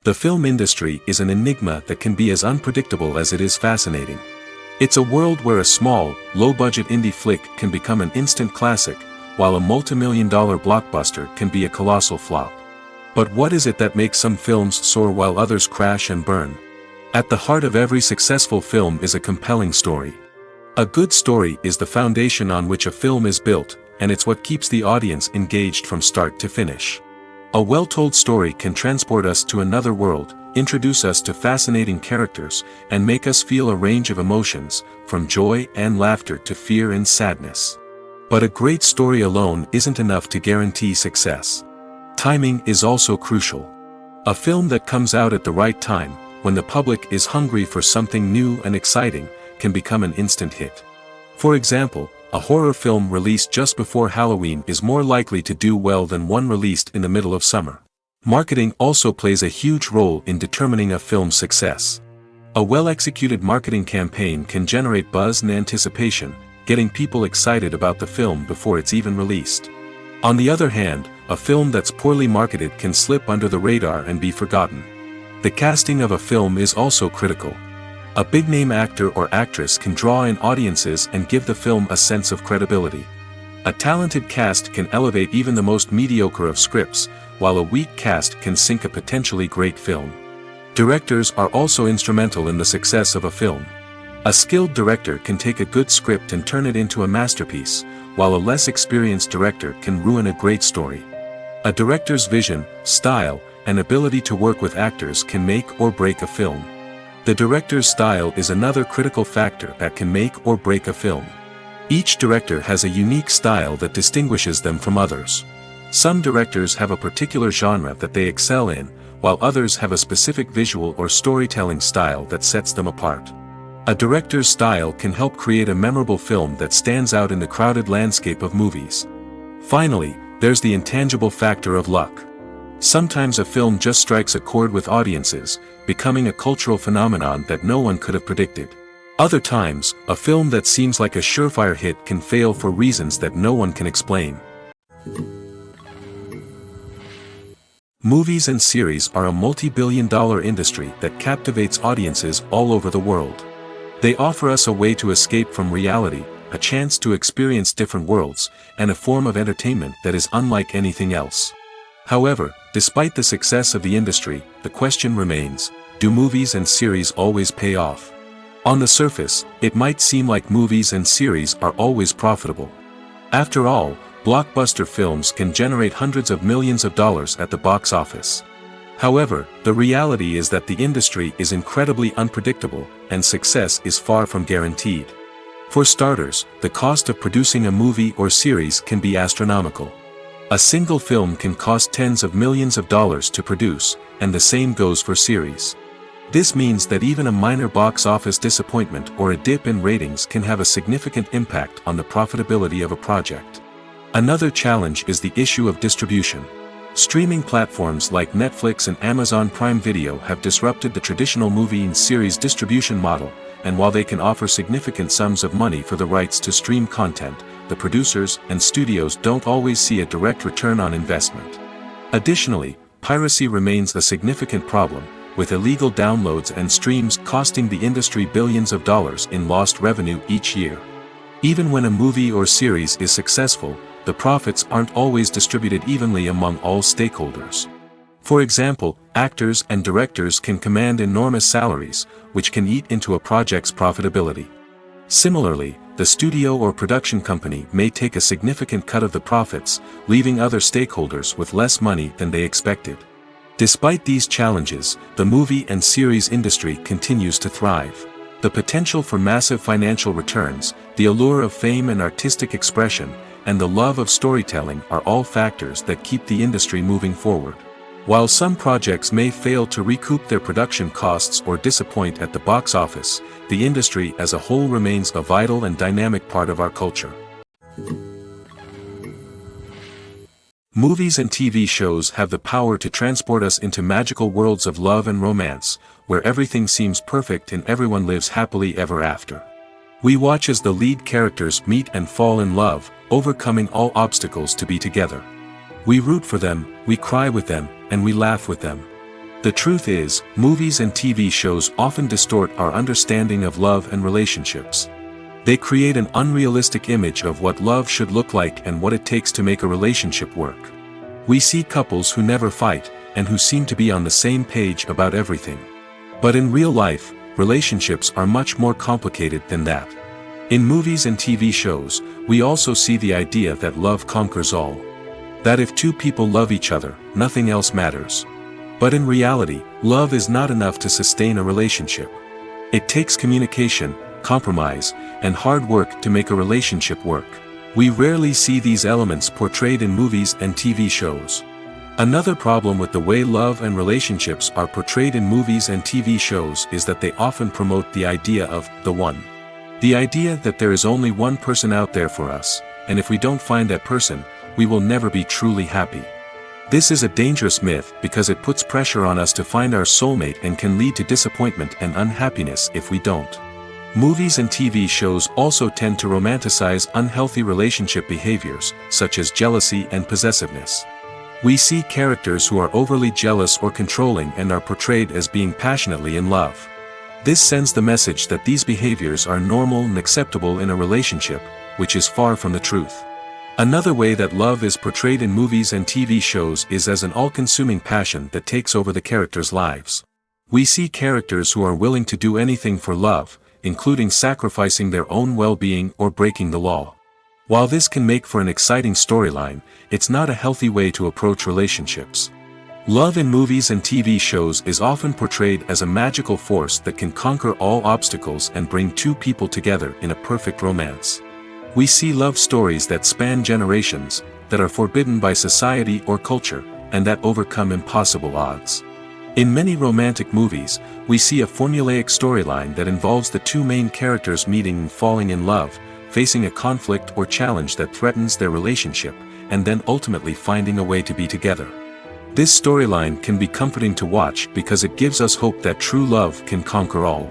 The film industry is an enigma that can be as unpredictable as it is fascinating. It's a world where a small, low-budget indie flick can become an instant classic, while a multi-million-dollar blockbuster can be a colossal flop. But what is it that makes some films soar while others crash and burn? At the heart of every successful film is a compelling story. A good story is the foundation on which a film is built, and it's what keeps the audience engaged from start to finish. A well-told story can transport us to another world, introduce us to fascinating characters, and make us feel a range of emotions, from joy and laughter to fear and sadness. But a great story alone isn't enough to guarantee success. Timing is also crucial. A film that comes out at the right time, when the public is hungry for something new and exciting, can become an instant hit. For example, a horror film released just before Halloween is more likely to do well than one released in the middle of summer. Marketing also plays a huge role in determining a film's success. A well-executed marketing campaign can generate buzz and anticipation, getting people excited about the film before it's even released. On the other hand, a film that's poorly marketed can slip under the radar and be forgotten. The casting of a film is also critical. A big-name actor or actress can draw in audiences and give the film a sense of credibility. A talented cast can elevate even the most mediocre of scripts, while a weak cast can sink a potentially great film. Directors are also instrumental in the success of a film. A skilled director can take a good script and turn it into a masterpiece, while a less experienced director can ruin a great story. A director's vision, style, and ability to work with actors can make or break a film. The director's style is another critical factor that can make or break a film. Each director has a unique style that distinguishes them from others. Some directors have a particular genre that they excel in, while others have a specific visual or storytelling style that sets them apart. A director's style can help create a memorable film that stands out in the crowded landscape of movies. Finally, there's the intangible factor of luck. Sometimes a film just strikes a chord with audiences, becoming a cultural phenomenon that no one could have predicted. Other times, a film that seems like a surefire hit can fail for reasons that no one can explain. Movies and series are a multi-billion-dollar industry that captivates audiences all over the world. They offer us a way to escape from reality, a chance to experience different worlds, and a form of entertainment that is unlike anything else. However, despite the success of the industry, the question remains, do movies and series always pay off? On the surface, it might seem like movies and series are always profitable. After all, blockbuster films can generate hundreds of millions of dollars at the box office. However, the reality is that the industry is incredibly unpredictable, and success is far from guaranteed. For starters, the cost of producing a movie or series can be astronomical. A single film can cost tens of millions of dollars to produce, and the same goes for series. This means that even a minor box office disappointment or a dip in ratings can have a significant impact on the profitability of a project. Another challenge is the issue of distribution. Streaming platforms like Netflix and Amazon Prime Video have disrupted the traditional movie and series distribution model, and while they can offer significant sums of money for the rights to stream content, the producers and studios don't always see a direct return on investment. Additionally, piracy remains a significant problem, with illegal downloads and streams costing the industry billions of dollars in lost revenue each year. Even when a movie or series is successful, the profits aren't always distributed evenly among all stakeholders. For example, actors and directors can command enormous salaries, which can eat into a project's profitability. Similarly, the studio or production company may take a significant cut of the profits, leaving other stakeholders with less money than they expected. Despite these challenges, the movie and series industry continues to thrive. The potential for massive financial returns, the allure of fame and artistic expression, and the love of storytelling are all factors that keep the industry moving forward. While some projects may fail to recoup their production costs or disappoint at the box office, the industry as a whole remains a vital and dynamic part of our culture. Movies and TV shows have the power to transport us into magical worlds of love and romance, where everything seems perfect and everyone lives happily ever after. We watch as the lead characters meet and fall in love, overcoming all obstacles to be together. We root for them, we cry with them, and we laugh with them. The truth is, movies and TV shows often distort our understanding of love and relationships. They create an unrealistic image of what love should look like and what it takes to make a relationship work. We see couples who never fight, and who seem to be on the same page about everything. But in real life, relationships are much more complicated than that. In movies and TV shows, we also see the idea that love conquers all. That if two people love each other, nothing else matters. But in reality, love is not enough to sustain a relationship. It takes communication, compromise, and hard work to make a relationship work. We rarely see these elements portrayed in movies and TV shows. Another problem with the way love and relationships are portrayed in movies and TV shows is that they often promote the idea of the one. The idea that there is only one person out there for us, and if we don't find that person, we will never be truly happy. This is a dangerous myth because it puts pressure on us to find our soulmate and can lead to disappointment and unhappiness if we don't. Movies and TV shows also tend to romanticize unhealthy relationship behaviors, such as jealousy and possessiveness. We see characters who are overly jealous or controlling and are portrayed as being passionately in love. This sends the message that these behaviors are normal and acceptable in a relationship, which is far from the truth. Another way that love is portrayed in movies and TV shows is as an all-consuming passion that takes over the characters' lives. We see characters who are willing to do anything for love, including sacrificing their own well-being or breaking the law. While this can make for an exciting storyline, it's not a healthy way to approach relationships. Love in movies and TV shows is often portrayed as a magical force that can conquer all obstacles and bring two people together in a perfect romance. We see love stories that span generations, that are forbidden by society or culture, and that overcome impossible odds. In many romantic movies, we see a formulaic storyline that involves the two main characters meeting and falling in love, facing a conflict or challenge that threatens their relationship, and then ultimately finding a way to be together. This storyline can be comforting to watch because it gives us hope that true love can conquer all.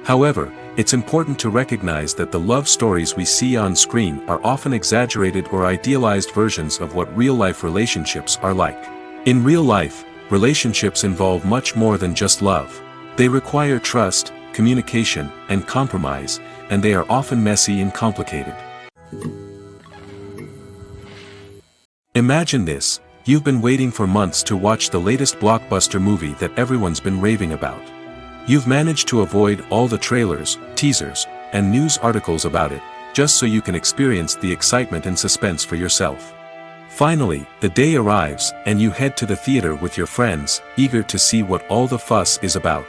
However, it's important to recognize that the love stories we see on screen are often exaggerated or idealized versions of what real-life relationships are like. In real life, relationships involve much more than just love. They require trust, communication, and compromise, and they are often messy and complicated. Imagine this: you've been waiting for months to watch the latest blockbuster movie that everyone's been raving about. You've managed to avoid all the trailers, teasers, and news articles about it, just so you can experience the excitement and suspense for yourself. Finally, the day arrives, and you head to the theater with your friends, eager to see what all the fuss is about.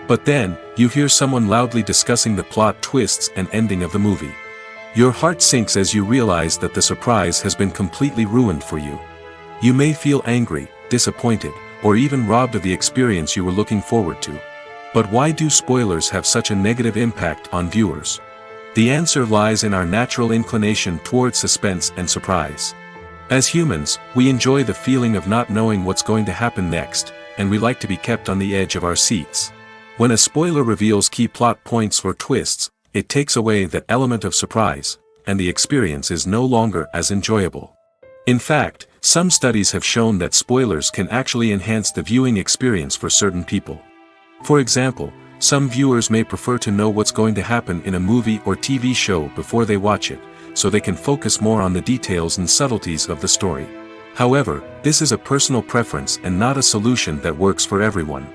But then, you hear someone loudly discussing the plot twists and ending of the movie. Your heart sinks as you realize that the surprise has been completely ruined for you. You may feel angry, disappointed, or even robbed of the experience you were looking forward to. But why do spoilers have such a negative impact on viewers? The answer lies in our natural inclination toward suspense and surprise. As humans, we enjoy the feeling of not knowing what's going to happen next, and we like to be kept on the edge of our seats. When a spoiler reveals key plot points or twists, it takes away that element of surprise, and the experience is no longer as enjoyable. In fact, some studies have shown that spoilers can actually enhance the viewing experience for certain people. For example, some viewers may prefer to know what's going to happen in a movie or TV show before they watch it, so they can focus more on the details and subtleties of the story. However, this is a personal preference and not a solution that works for everyone.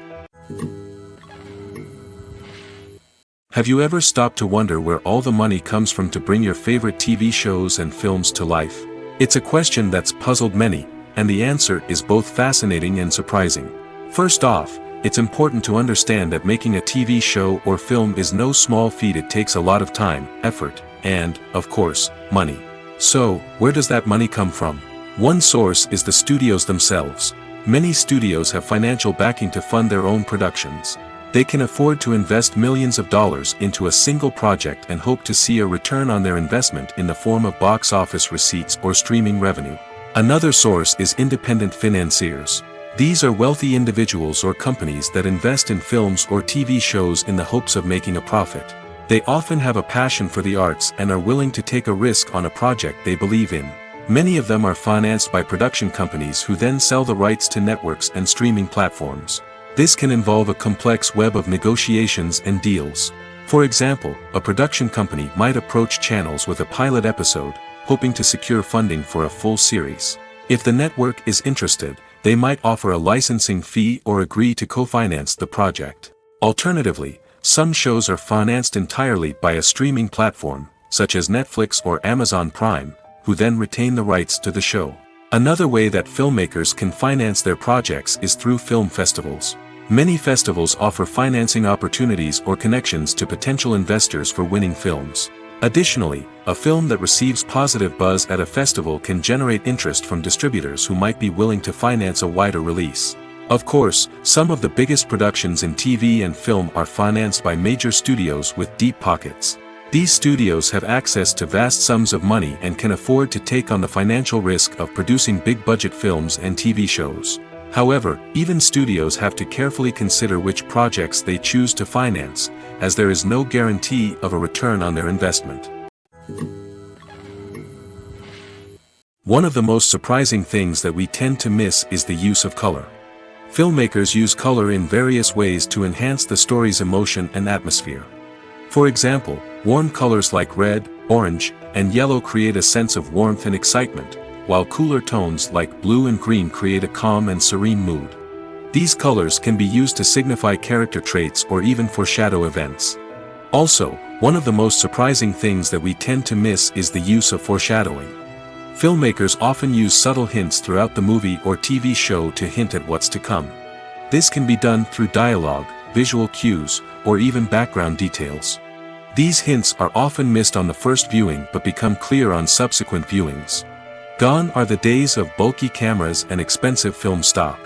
Have you ever stopped to wonder where all the money comes from to bring your favorite TV shows and films to life? It's a question that's puzzled many, and the answer is both fascinating and surprising. First off, it's important to understand that making a TV show or film is no small feat. It takes a lot of time, effort, and, of course, money. So, where does that money come from? One source is the studios themselves. Many studios have financial backing to fund their own productions. They can afford to invest millions of dollars into a single project and hope to see a return on their investment in the form of box office receipts or streaming revenue. Another source is independent financiers. These are wealthy individuals or companies that invest in films or TV shows in the hopes of making a profit. They often have a passion for the arts and are willing to take a risk on a project they believe in. Many of them are financed by production companies who then sell the rights to networks and streaming platforms. This can involve a complex web of negotiations and deals. For example, a production company might approach channels with a pilot episode, hoping to secure funding for a full series. If the network is interested, they might offer a licensing fee or agree to co-finance the project. Alternatively, some shows are financed entirely by a streaming platform, such as Netflix or Amazon Prime, who then retain the rights to the show. Another way that filmmakers can finance their projects is through film festivals. Many festivals offer financing opportunities or connections to potential investors for winning films. Additionally, a film that receives positive buzz at a festival can generate interest from distributors who might be willing to finance a wider release. Of course, some of the biggest productions in TV and film are financed by major studios with deep pockets. These studios have access to vast sums of money and can afford to take on the financial risk of producing big-budget films and TV shows. However, even studios have to carefully consider which projects they choose to finance, as there is no guarantee of a return on their investment. One of the most surprising things that we tend to miss is the use of color. Filmmakers use color in various ways to enhance the story's emotion and atmosphere. For example, warm colors like red, orange, and yellow create a sense of warmth and excitement, while cooler tones like blue and green create a calm and serene mood. These colors can be used to signify character traits or even foreshadow events. Also, one of the most surprising things that we tend to miss is the use of foreshadowing. Filmmakers often use subtle hints throughout the movie or TV show to hint at what's to come. This can be done through dialogue, visual cues, or even background details. These hints are often missed on the first viewing but become clear on subsequent viewings. Gone are the days of bulky cameras and expensive film stock.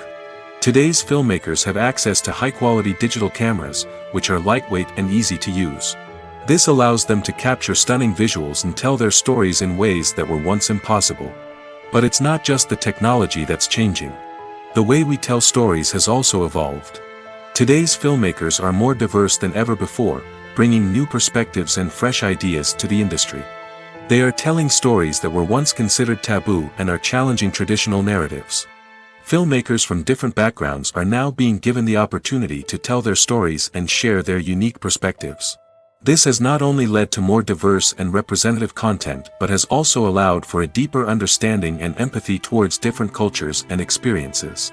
Today's filmmakers have access to high-quality digital cameras, which are lightweight and easy to use. This allows them to capture stunning visuals and tell their stories in ways that were once impossible. But it's not just the technology that's changing. The way we tell stories has also evolved. Today's filmmakers are more diverse than ever before, bringing new perspectives and fresh ideas to the industry. They are telling stories that were once considered taboo and are challenging traditional narratives. Filmmakers from different backgrounds are now being given the opportunity to tell their stories and share their unique perspectives. This has not only led to more diverse and representative content but has also allowed for a deeper understanding and empathy towards different cultures and experiences.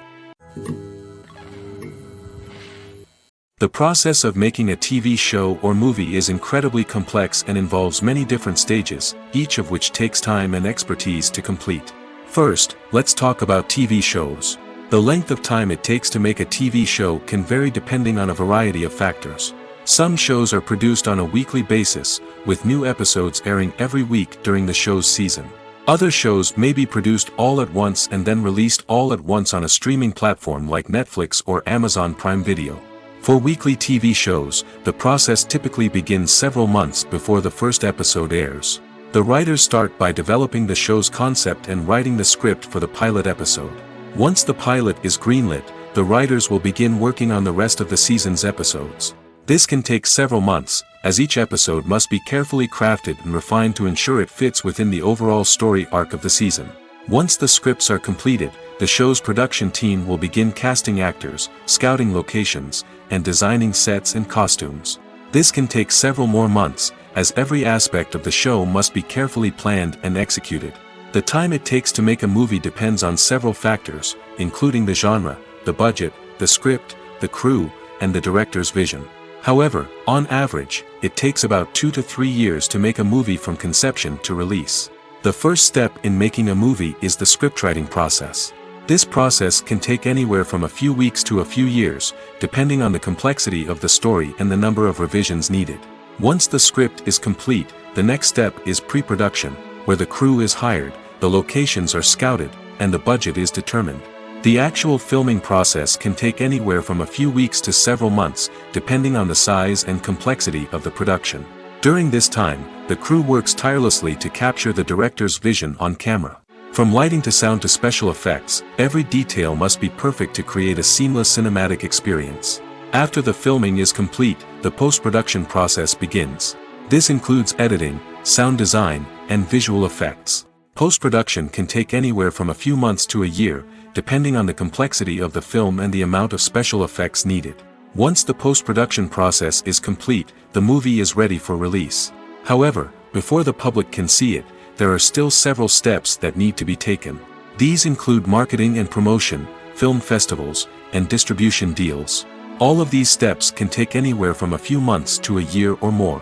The process of making a TV show or movie is incredibly complex and involves many different stages, each of which takes time and expertise to complete. First, let's talk about TV shows. The length of time it takes to make a TV show can vary depending on a variety of factors. Some shows are produced on a weekly basis, with new episodes airing every week during the show's season. Other shows may be produced all at once and then released all at once on a streaming platform like Netflix or Amazon Prime Video. For weekly TV shows, the process typically begins several months before the first episode airs. The writers start by developing the show's concept and writing the script for the pilot episode. Once the pilot is greenlit, the writers will begin working on the rest of the season's episodes. This can take several months, as each episode must be carefully crafted and refined to ensure it fits within the overall story arc of the season. Once the scripts are completed, the show's production team will begin casting actors, scouting locations, and designing sets and costumes. This can take several more months, as every aspect of the show must be carefully planned and executed. The time it takes to make a movie depends on several factors, including the genre, the budget, the script, the crew, and the director's vision. However, on average, it takes about 2 to 3 years to make a movie from conception to release. The first step in making a movie is the scriptwriting process. This process can take anywhere from a few weeks to a few years, depending on the complexity of the story and the number of revisions needed. Once the script is complete, the next step is pre-production, where the crew is hired, the locations are scouted, and the budget is determined. The actual filming process can take anywhere from a few weeks to several months, depending on the size and complexity of the production. During this time, the crew works tirelessly to capture the director's vision on camera. From lighting to sound to special effects, every detail must be perfect to create a seamless cinematic experience. After the filming is complete, the post-production process begins. This includes editing, sound design, and visual effects. Post-production can take anywhere from a few months to a year, depending on the complexity of the film and the amount of special effects needed. Once the post-production process is complete, the movie is ready for release. However, before the public can see it, there are still several steps that need to be taken. These include marketing and promotion, film festivals, and distribution deals. All of these steps can take anywhere from a few months to a year or more.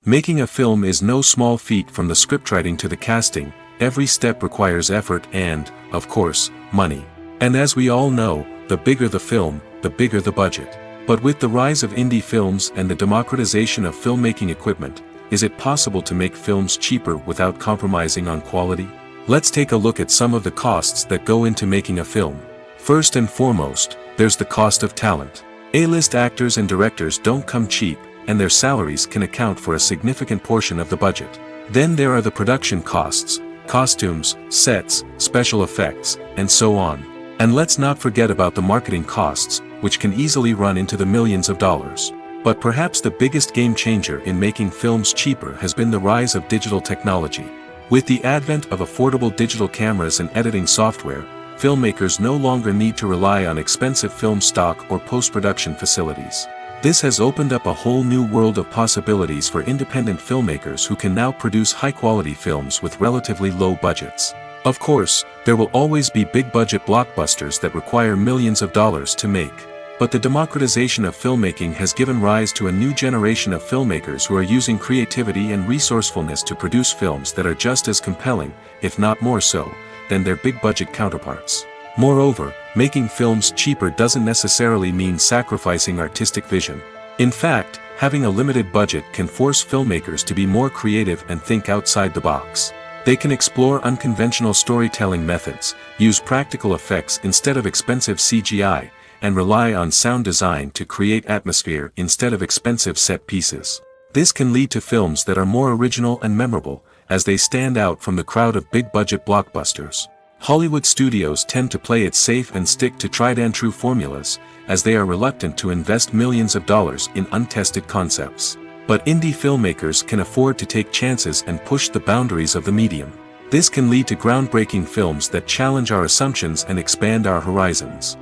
Making a film is no small feat. From the scriptwriting to the casting, every step requires effort and, of course, money. And as we all know, the bigger the film, the bigger the budget. But with the rise of indie films and the democratization of filmmaking equipment, is it possible to make films cheaper without compromising on quality? Let's take a look at some of the costs that go into making a film. First and foremost, there's the cost of talent. A-list actors and directors don't come cheap, and their salaries can account for a significant portion of the budget. Then there are the production costs, costumes, sets, special effects, and so on. And let's not forget about the marketing costs, which can easily run into the millions of dollars. But perhaps the biggest game changer in making films cheaper has been the rise of digital technology. With the advent of affordable digital cameras and editing software, filmmakers no longer need to rely on expensive film stock or post-production facilities. This has opened up a whole new world of possibilities for independent filmmakers who can now produce high-quality films with relatively low budgets. Of course, there will always be big-budget blockbusters that require millions of dollars to make. But the democratization of filmmaking has given rise to a new generation of filmmakers who are using creativity and resourcefulness to produce films that are just as compelling, if not more so, than their big-budget counterparts. Moreover, making films cheaper doesn't necessarily mean sacrificing artistic vision. In fact, having a limited budget can force filmmakers to be more creative and think outside the box. They can explore unconventional storytelling methods, use practical effects instead of expensive CGI, and rely on sound design to create atmosphere instead of expensive set pieces. This can lead to films that are more original and memorable, as they stand out from the crowd of big-budget blockbusters. Hollywood studios tend to play it safe and stick to tried-and-true formulas, as they are reluctant to invest millions of dollars in untested concepts. But indie filmmakers can afford to take chances and push the boundaries of the medium. This can lead to groundbreaking films that challenge our assumptions and expand our horizons.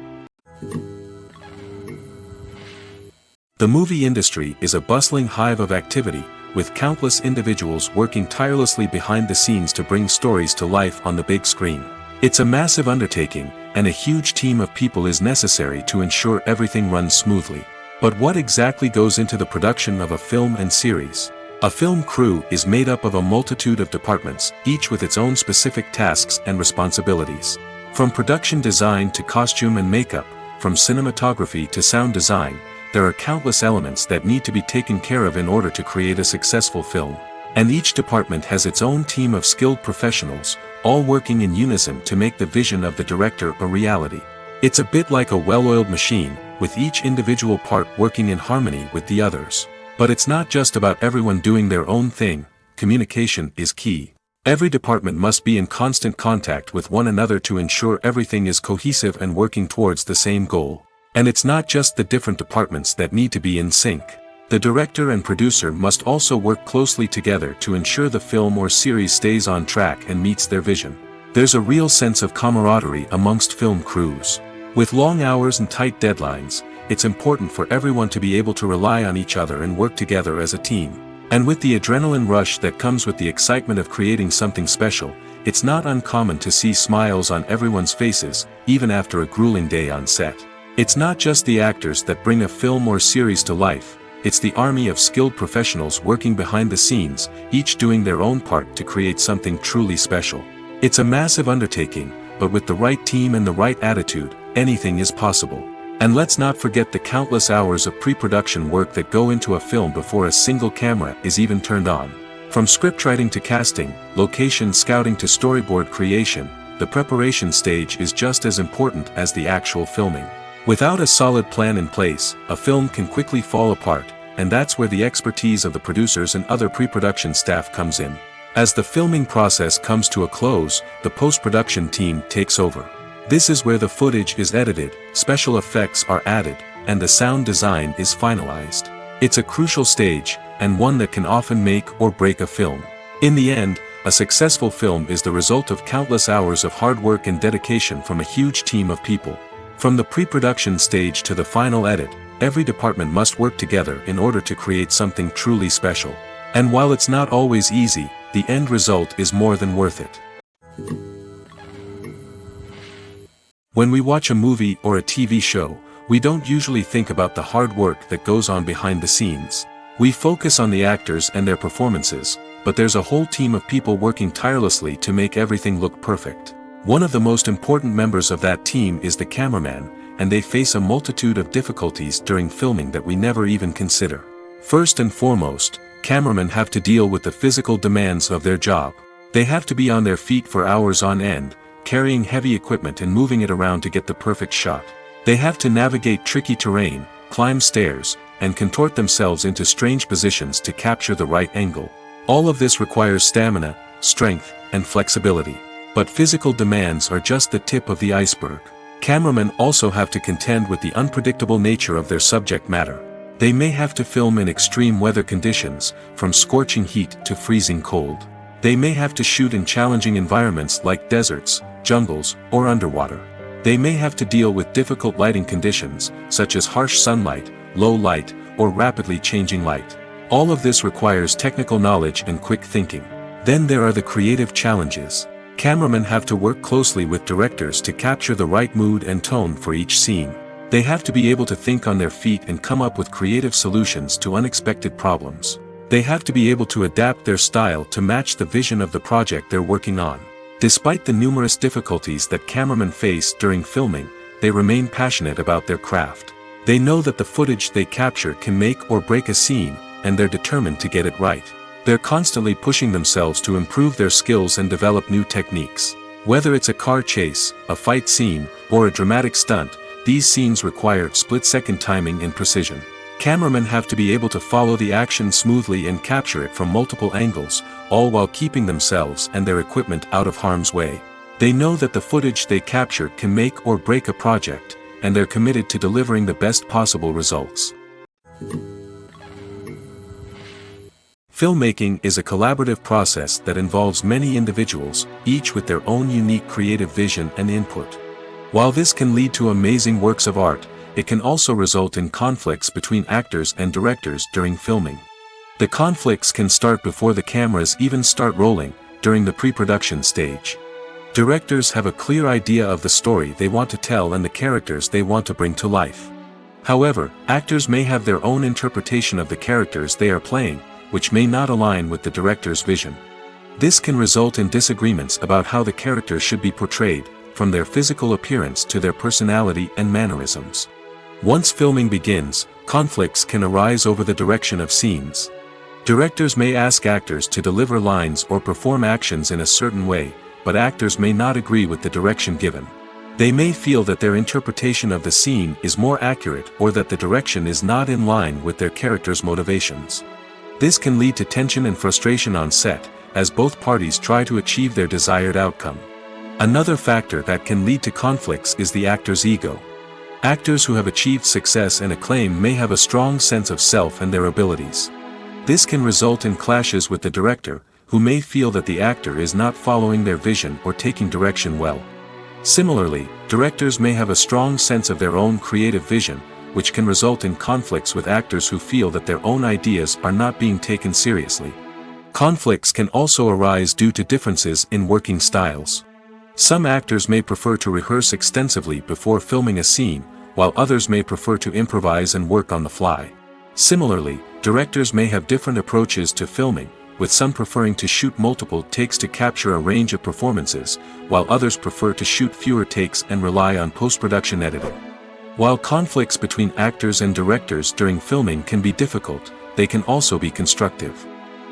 The movie industry is a bustling hive of activity, with countless individuals working tirelessly behind the scenes to bring stories to life on the big screen. It's a massive undertaking, and a huge team of people is necessary to ensure everything runs smoothly. But what exactly goes into the production of a film and series? A film crew is made up of a multitude of departments, each with its own specific tasks and responsibilities. From production design to costume and makeup, from cinematography to sound design, there are countless elements that need to be taken care of in order to create a successful film. And each department has its own team of skilled professionals, all working in unison to make the vision of the director a reality. It's a bit like a well-oiled machine, with each individual part working in harmony with the others. But it's not just about everyone doing their own thing. Communication is key. Every department must be in constant contact with one another to ensure everything is cohesive and working towards the same goal. And it's not just the different departments that need to be in sync. The director and producer must also work closely together to ensure the film or series stays on track and meets their vision. There's a real sense of camaraderie amongst film crews. With long hours and tight deadlines, it's important for everyone to be able to rely on each other and work together as a team. And with the adrenaline rush that comes with the excitement of creating something special, it's not uncommon to see smiles on everyone's faces, even after a grueling day on set. It's not just the actors that bring a film or series to life. It's the army of skilled professionals working behind the scenes, each doing their own part to create something truly special. It's a massive undertaking, but with the right team and the right attitude, anything is possible. And let's not forget the countless hours of pre-production work that go into a film before a single camera is even turned on. From scriptwriting to casting, location scouting to storyboard creation, the preparation stage is just as important as the actual filming. Without a solid plan in place, a film can quickly fall apart, and that's where the expertise of the producers and other pre-production staff comes in. As the filming process comes to a close, the post-production team takes over. This is where the footage is edited, special effects are added, and the sound design is finalized. It's a crucial stage, and one that can often make or break a film. In the end, a successful film is the result of countless hours of hard work and dedication from a huge team of people. From the pre-production stage to the final edit, every department must work together in order to create something truly special. And while it's not always easy, the end result is more than worth it. When we watch a movie or a TV show, we don't usually think about the hard work that goes on behind the scenes. We focus on the actors and their performances, but there's a whole team of people working tirelessly to make everything look perfect. One of the most important members of that team is the cameraman, and they face a multitude of difficulties during filming that we never even consider. First and foremost, cameramen have to deal with the physical demands of their job. They have to be on their feet for hours on end, carrying heavy equipment and moving it around to get the perfect shot. They have to navigate tricky terrain, climb stairs, and contort themselves into strange positions to capture the right angle. All of this requires stamina, strength, and flexibility. But physical demands are just the tip of the iceberg. Cameramen also have to contend with the unpredictable nature of their subject matter. They may have to film in extreme weather conditions, from scorching heat to freezing cold. They may have to shoot in challenging environments like deserts, jungles, or underwater. They may have to deal with difficult lighting conditions, such as harsh sunlight, low light, or rapidly changing light. All of this requires technical knowledge and quick thinking. Then there are the creative challenges. Cameramen have to work closely with directors to capture the right mood and tone for each scene. They have to be able to think on their feet and come up with creative solutions to unexpected problems. They have to be able to adapt their style to match the vision of the project they're working on. Despite the numerous difficulties that cameramen face during filming, they remain passionate about their craft. They know that the footage they capture can make or break a scene, and they're determined to get it right. They're constantly pushing themselves to improve their skills and develop new techniques. Whether it's a car chase, a fight scene, or a dramatic stunt, these scenes require split-second timing and precision. Cameramen have to be able to follow the action smoothly and capture it from multiple angles, all while keeping themselves and their equipment out of harm's way. They know that the footage they capture can make or break a project, and they're committed to delivering the best possible results. Filmmaking is a collaborative process that involves many individuals, each with their own unique creative vision and input. While this can lead to amazing works of art, it can also result in conflicts between actors and directors during filming. The conflicts can start before the cameras even start rolling, during the pre-production stage. Directors have a clear idea of the story they want to tell and the characters they want to bring to life. However, actors may have their own interpretation of the characters they are playing, which may not align with the director's vision. This can result in disagreements about how the character should be portrayed, from their physical appearance to their personality and mannerisms. Once filming begins, conflicts can arise over the direction of scenes. Directors may ask actors to deliver lines or perform actions in a certain way, but actors may not agree with the direction given. They may feel that their interpretation of the scene is more accurate or that the direction is not in line with their character's motivations. This can lead to tension and frustration on set, as both parties try to achieve their desired outcome. Another factor that can lead to conflicts is the actor's ego. Actors who have achieved success and acclaim may have a strong sense of self and their abilities. This can result in clashes with the director, who may feel that the actor is not following their vision or taking direction well. Similarly, directors may have a strong sense of their own creative vision, which can result in conflicts with actors who feel that their own ideas are not being taken seriously. Conflicts can also arise due to differences in working styles. Some actors may prefer to rehearse extensively before filming a scene, while others may prefer to improvise and work on the fly. Similarly, directors may have different approaches to filming, with some preferring to shoot multiple takes to capture a range of performances, while others prefer to shoot fewer takes and rely on post-production editing. While conflicts between actors and directors during filming can be difficult, they can also be constructive.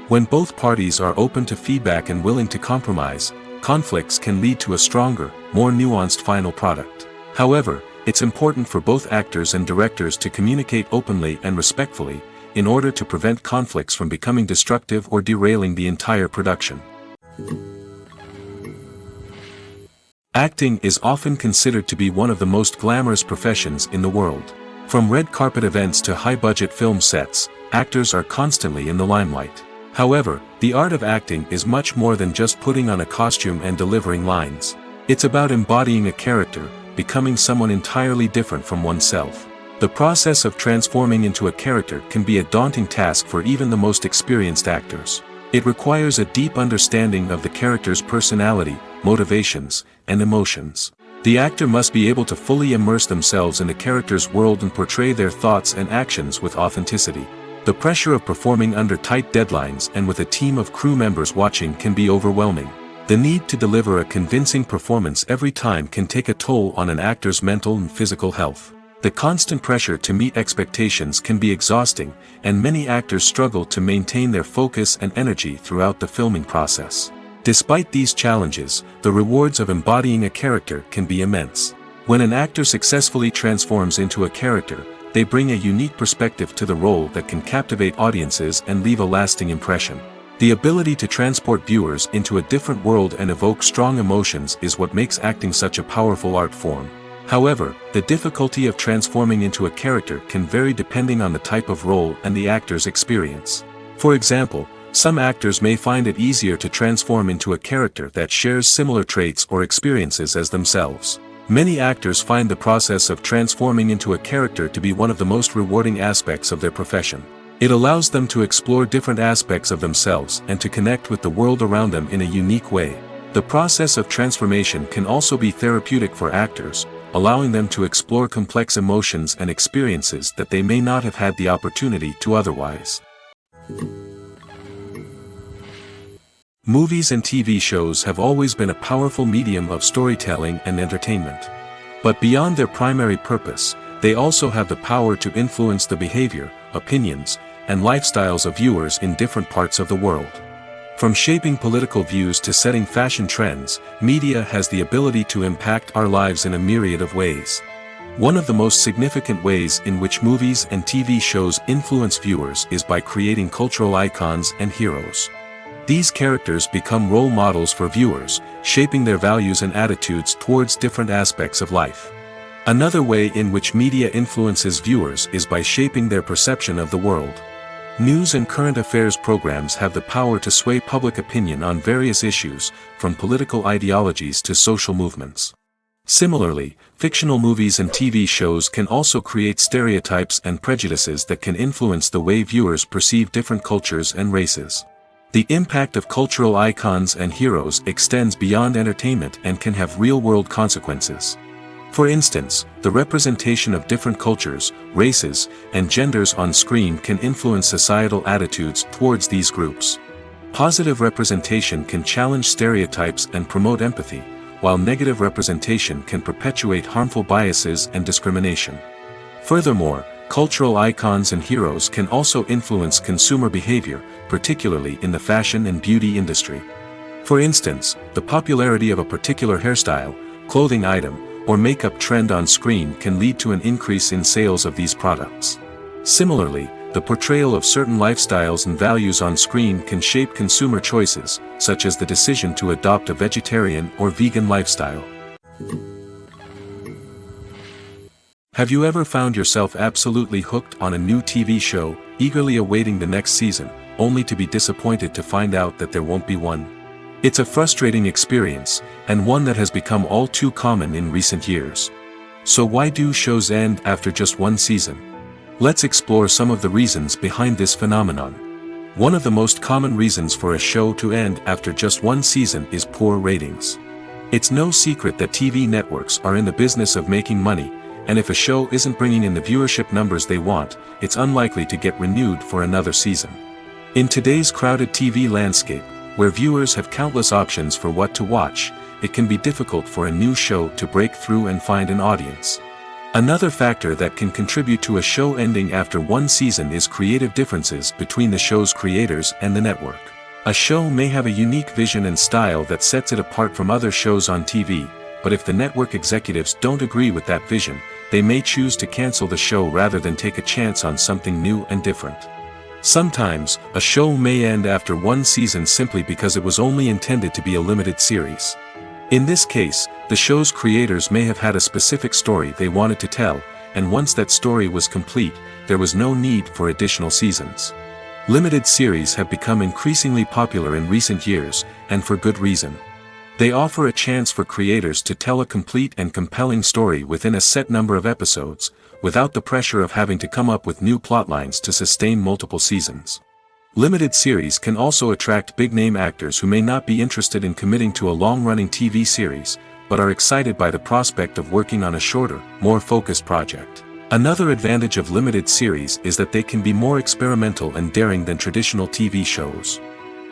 When both parties are open to feedback and willing to compromise, conflicts can lead to a stronger, more nuanced final product. However, it's important for both actors and directors to communicate openly and respectfully, in order to prevent conflicts from becoming destructive or derailing the entire production. Acting is often considered to be one of the most glamorous professions in the world. From red carpet events to high-budget film sets, actors are constantly in the limelight. However, the art of acting is much more than just putting on a costume and delivering lines. It's about embodying a character, becoming someone entirely different from oneself. The process of transforming into a character can be a daunting task for even the most experienced actors. It requires a deep understanding of the character's personality, motivations, and emotions. The actor must be able to fully immerse themselves in the character's world and portray their thoughts and actions with authenticity. The pressure of performing under tight deadlines and with a team of crew members watching can be overwhelming. The need to deliver a convincing performance every time can take a toll on an actor's mental and physical health. The constant pressure to meet expectations can be exhausting, and many actors struggle to maintain their focus and energy throughout the filming process. Despite these challenges, the rewards of embodying a character can be immense. When an actor successfully transforms into a character, they bring a unique perspective to the role that can captivate audiences and leave a lasting impression. The ability to transport viewers into a different world and evoke strong emotions is what makes acting such a powerful art form. However, the difficulty of transforming into a character can vary depending on the type of role and the actor's experience. For example, some actors may find it easier to transform into a character that shares similar traits or experiences as themselves. Many actors find the process of transforming into a character to be one of the most rewarding aspects of their profession. It allows them to explore different aspects of themselves and to connect with the world around them in a unique way. The process of transformation can also be therapeutic for actors, allowing them to explore complex emotions and experiences that they may not have had the opportunity to otherwise. Movies and TV shows have always been a powerful medium of storytelling and entertainment. But beyond their primary purpose, they also have the power to influence the behavior, opinions, and lifestyles of viewers in different parts of the world. From shaping political views to setting fashion trends, media has the ability to impact our lives in a myriad of ways. One of the most significant ways in which movies and TV shows influence viewers is by creating cultural icons and heroes. These characters become role models for viewers, shaping their values and attitudes towards different aspects of life. Another way in which media influences viewers is by shaping their perception of the world. News and current affairs programs have the power to sway public opinion on various issues, from political ideologies to social movements. Similarly, fictional movies and TV shows can also create stereotypes and prejudices that can influence the way viewers perceive different cultures and races. The impact of cultural icons and heroes extends beyond entertainment and can have real-world consequences. For instance, the representation of different cultures, races, and genders on screen can influence societal attitudes towards these groups. Positive representation can challenge stereotypes and promote empathy, while negative representation can perpetuate harmful biases and discrimination. Furthermore, cultural icons and heroes can also influence consumer behavior, particularly in the fashion and beauty industry. For instance, the popularity of a particular hairstyle, clothing item, or makeup trend on screen can lead to an increase in sales of these products. Similarly, the portrayal of certain lifestyles and values on screen can shape consumer choices, such as the decision to adopt a vegetarian or vegan lifestyle. Have you ever found yourself absolutely hooked on a new TV show, eagerly awaiting the next season, only to be disappointed to find out that there won't be one? It's a frustrating experience, and one that has become all too common in recent years. So why do shows end after just one season? Let's explore some of the reasons behind this phenomenon. One of the most common reasons for a show to end after just one season is poor ratings. It's no secret that TV networks are in the business of making money, and if a show isn't bringing in the viewership numbers they want, it's unlikely to get renewed for another season. In today's crowded TV landscape, where viewers have countless options for what to watch, it can be difficult for a new show to break through and find an audience. Another factor that can contribute to a show ending after one season is creative differences between the show's creators and the network. A show may have a unique vision and style that sets it apart from other shows on TV, but if the network executives don't agree with that vision, they may choose to cancel the show rather than take a chance on something new and different. Sometimes, a show may end after one season simply because it was only intended to be a limited series. In this case, the show's creators may have had a specific story they wanted to tell, and once that story was complete, there was no need for additional seasons. Limited series have become increasingly popular in recent years, and for good reason. They offer a chance for creators to tell a complete and compelling story within a set number of episodes, without the pressure of having to come up with new plotlines to sustain multiple seasons. Limited series can also attract big-name actors who may not be interested in committing to a long-running TV series, but are excited by the prospect of working on a shorter, more focused project. Another advantage of limited series is that they can be more experimental and daring than traditional TV shows.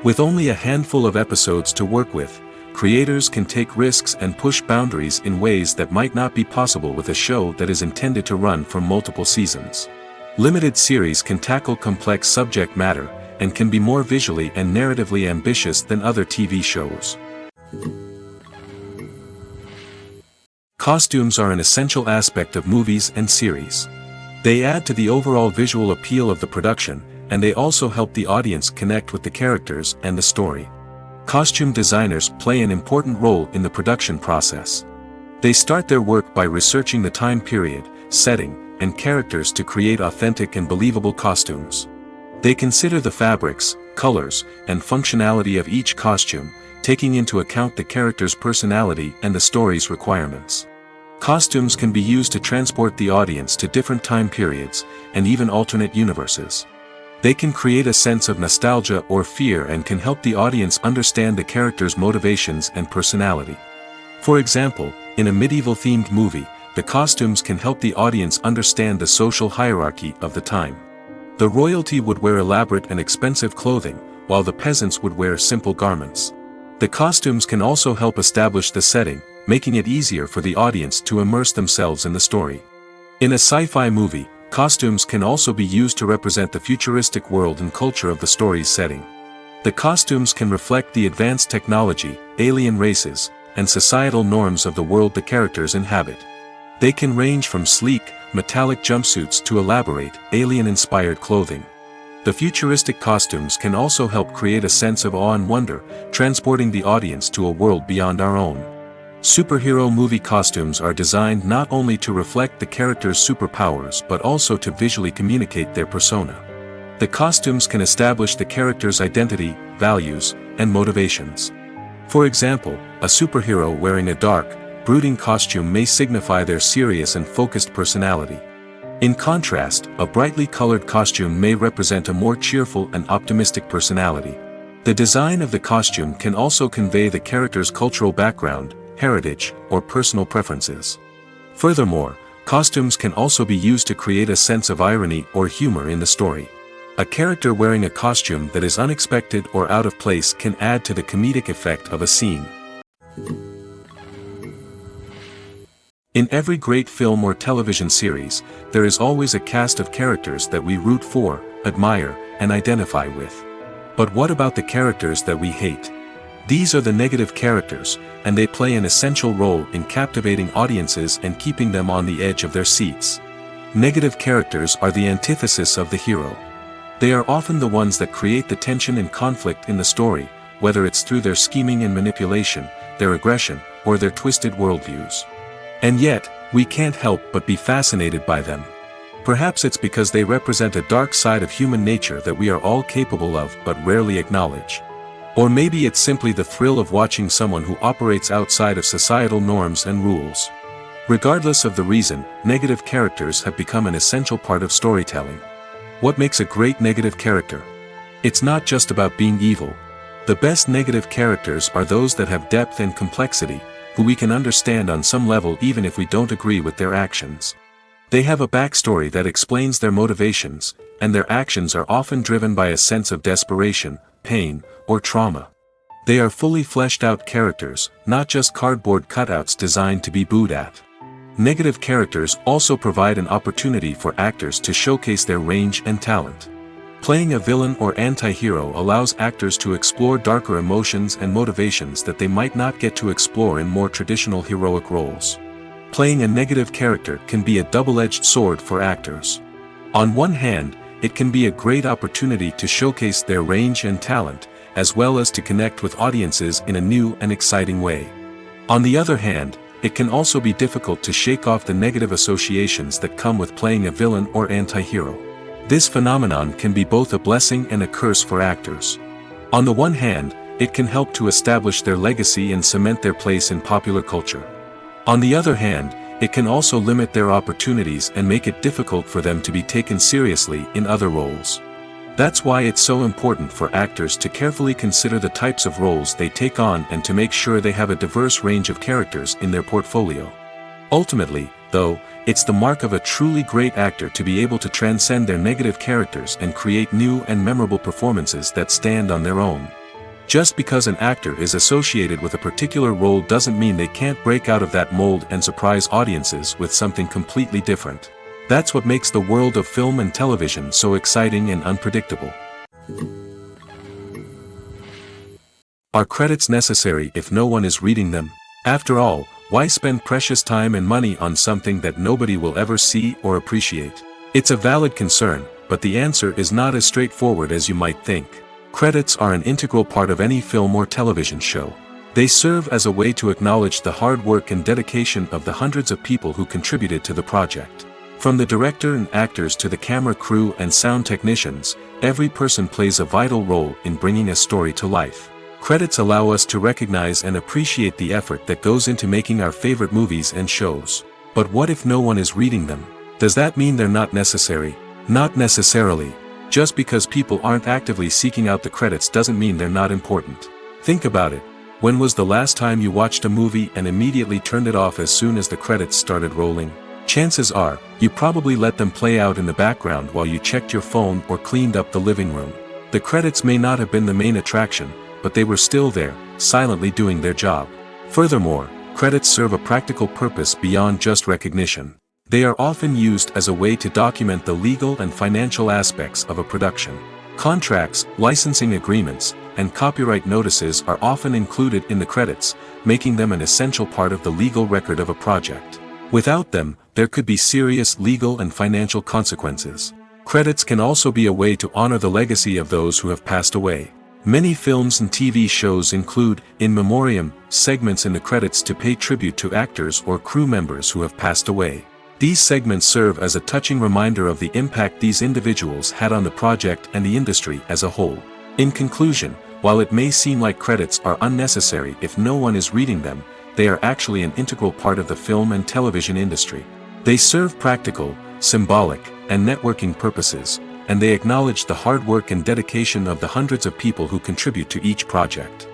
With only a handful of episodes to work with, creators can take risks and push boundaries in ways that might not be possible with a show that is intended to run for multiple seasons. Limited series can tackle complex subject matter, and can be more visually and narratively ambitious than other TV shows. Costumes are an essential aspect of movies and series. They add to the overall visual appeal of the production, and they also help the audience connect with the characters and the story. Costume designers play an important role in the production process. They start their work by researching the time period, setting, and characters to create authentic and believable costumes. They consider the fabrics, colors, and functionality of each costume, taking into account the character's personality and the story's requirements. Costumes can be used to transport the audience to different time periods, and even alternate universes. They can create a sense of nostalgia or fear and can help the audience understand the character's motivations and personality. For example, in a medieval-themed movie, the costumes can help the audience understand the social hierarchy of the time. The royalty would wear elaborate and expensive clothing, while the peasants would wear simple garments. The costumes can also help establish the setting, making it easier for the audience to immerse themselves in the story. In a sci-fi movie, costumes can also be used to represent the futuristic world and culture of the story's setting. The costumes can reflect the advanced technology, alien races, and societal norms of the world the characters inhabit. They can range from sleek, metallic jumpsuits to elaborate, alien-inspired clothing. The futuristic costumes can also help create a sense of awe and wonder, transporting the audience to a world beyond our own. Superhero movie costumes are designed not only to reflect the character's superpowers but also to visually communicate their persona. The costumes can establish the character's identity, values, and motivations. For example, a superhero wearing a dark, brooding costume may signify their serious and focused personality. In contrast, a brightly colored costume may represent a more cheerful and optimistic personality. The design of the costume can also convey the character's cultural background, heritage, or personal preferences. Furthermore, costumes can also be used to create a sense of irony or humor in the story. A character wearing a costume that is unexpected or out of place can add to the comedic effect of a scene. In every great film or television series, there is always a cast of characters that we root for, admire, and identify with. But what about the characters that we hate? These are the negative characters, and they play an essential role in captivating audiences and keeping them on the edge of their seats. Negative characters are the antithesis of the hero. They are often the ones that create the tension and conflict in the story, whether it's through their scheming and manipulation, their aggression, or their twisted worldviews. And yet, we can't help but be fascinated by them. Perhaps it's because they represent a dark side of human nature that we are all capable of but rarely acknowledge. Or maybe it's simply the thrill of watching someone who operates outside of societal norms and rules. Regardless of the reason, negative characters have become an essential part of storytelling. What makes a great negative character? It's not just about being evil. The best negative characters are those that have depth and complexity, who we can understand on some level even if we don't agree with their actions. They have a backstory that explains their motivations, and their actions are often driven by a sense of desperation, pain, or trauma. They are fully fleshed out characters, not just cardboard cutouts designed to be booed at. Negative characters also provide an opportunity for actors to showcase their range and talent. Playing a villain or anti-hero allows actors to explore darker emotions and motivations that they might not get to explore in more traditional heroic roles. Playing a negative character can be a double-edged sword for actors. On one hand, it can be a great opportunity to showcase their range and talent, as well as to connect with audiences in a new and exciting way. On the other hand, it can also be difficult to shake off the negative associations that come with playing a villain or anti-hero. This phenomenon can be both a blessing and a curse for actors. On the one hand, it can help to establish their legacy and cement their place in popular culture. On the other hand, it can also limit their opportunities and make it difficult for them to be taken seriously in other roles. That's why it's so important for actors to carefully consider the types of roles they take on and to make sure they have a diverse range of characters in their portfolio. Ultimately, though, it's the mark of a truly great actor to be able to transcend their negative characters and create new and memorable performances that stand on their own. Just because an actor is associated with a particular role doesn't mean they can't break out of that mold and surprise audiences with something completely different. That's what makes the world of film and television so exciting and unpredictable. Are credits necessary if no one is reading them? After all, why spend precious time and money on something that nobody will ever see or appreciate? It's a valid concern, but the answer is not as straightforward as you might think. Credits are an integral part of any film or television show. They serve as a way to acknowledge the hard work and dedication of the hundreds of people who contributed to the project. From the director and actors to the camera crew and sound technicians, every person plays a vital role in bringing a story to life. Credits allow us to recognize and appreciate the effort that goes into making our favorite movies and shows. But what if no one is reading them? Does that mean they're not necessary? Not necessarily. Just because people aren't actively seeking out the credits doesn't mean they're not important. Think about it. When was the last time you watched a movie and immediately turned it off as soon as the credits started rolling? Chances are, you probably let them play out in the background while you checked your phone or cleaned up the living room. The credits may not have been the main attraction, but they were still there, silently doing their job. Furthermore, credits serve a practical purpose beyond just recognition. They are often used as a way to document the legal and financial aspects of a production. Contracts, licensing agreements, and copyright notices are often included in the credits, making them an essential part of the legal record of a project. Without them, there could be serious legal and financial consequences. Credits can also be a way to honor the legacy of those who have passed away. Many films and TV shows include, in memoriam, segments in the credits to pay tribute to actors or crew members who have passed away. These segments serve as a touching reminder of the impact these individuals had on the project and the industry as a whole. In conclusion, while it may seem like credits are unnecessary if no one is reading them, they are actually an integral part of the film and television industry. They serve practical, symbolic, and networking purposes, and they acknowledge the hard work and dedication of the hundreds of people who contribute to each project.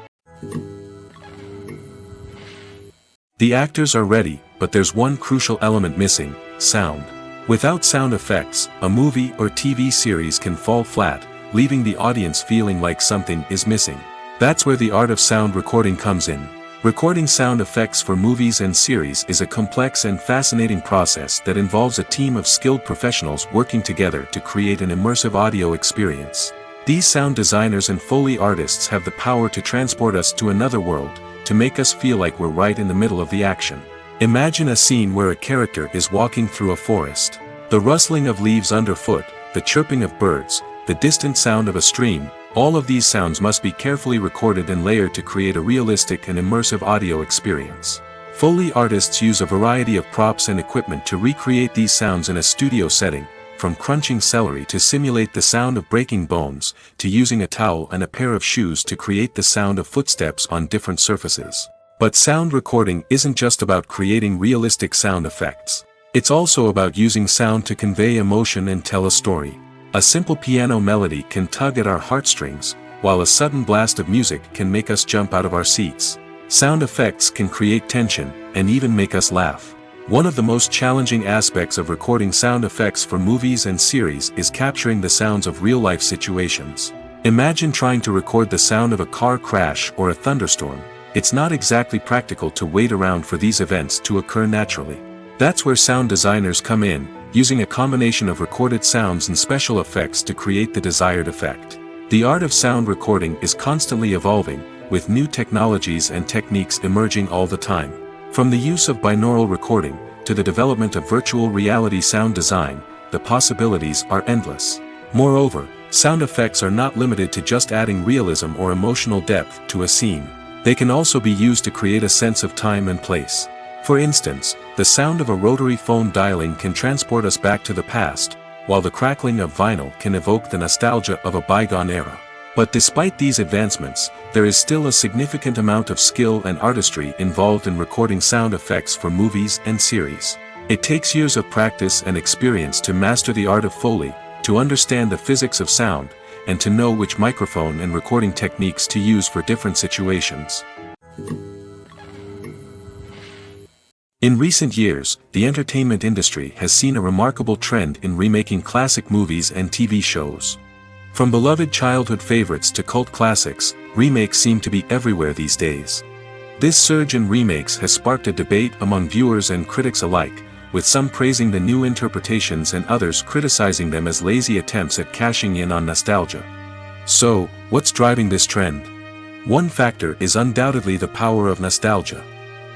The actors are ready, but there's one crucial element missing: sound. Without sound effects, a movie or TV series can fall flat, leaving the audience feeling like something is missing. That's where the art of sound recording comes in. Recording sound effects for movies and series is a complex and fascinating process that involves a team of skilled professionals working together to create an immersive audio experience. These sound designers and Foley artists have the power to transport us to another world, to make us feel like we're right in the middle of the action. Imagine a scene where a character is walking through a forest. The rustling of leaves underfoot, the chirping of birds, the distant sound of a stream, all of these sounds must be carefully recorded and layered to create a realistic and immersive audio experience. Foley artists use a variety of props and equipment to recreate these sounds in a studio setting, from crunching celery to simulate the sound of breaking bones, to using a towel and a pair of shoes to create the sound of footsteps on different surfaces. But sound recording isn't just about creating realistic sound effects. It's also about using sound to convey emotion and tell a story. A simple piano melody can tug at our heartstrings, while a sudden blast of music can make us jump out of our seats. Sound effects can create tension, and even make us laugh. One of the most challenging aspects of recording sound effects for movies and series is capturing the sounds of real-life situations. Imagine trying to record the sound of a car crash or a thunderstorm. It's not exactly practical to wait around for these events to occur naturally. That's where sound designers come in, using a combination of recorded sounds and special effects to create the desired effect. The art of sound recording is constantly evolving, with new technologies and techniques emerging all the time. From the use of binaural recording, to the development of virtual reality sound design, the possibilities are endless. Moreover, sound effects are not limited to just adding realism or emotional depth to a scene. They can also be used to create a sense of time and place. For instance, the sound of a rotary phone dialing can transport us back to the past, while the crackling of vinyl can evoke the nostalgia of a bygone era. But despite these advancements, there is still a significant amount of skill and artistry involved in recording sound effects for movies and series. It takes years of practice and experience to master the art of Foley, to understand the physics of sound, and to know which microphone and recording techniques to use for different situations. In recent years, the entertainment industry has seen a remarkable trend in remaking classic movies and TV shows. From beloved childhood favorites to cult classics, remakes seem to be everywhere these days. This surge in remakes has sparked a debate among viewers and critics alike, with some praising the new interpretations and others criticizing them as lazy attempts at cashing in on nostalgia. So, what's driving this trend? One factor is undoubtedly the power of nostalgia.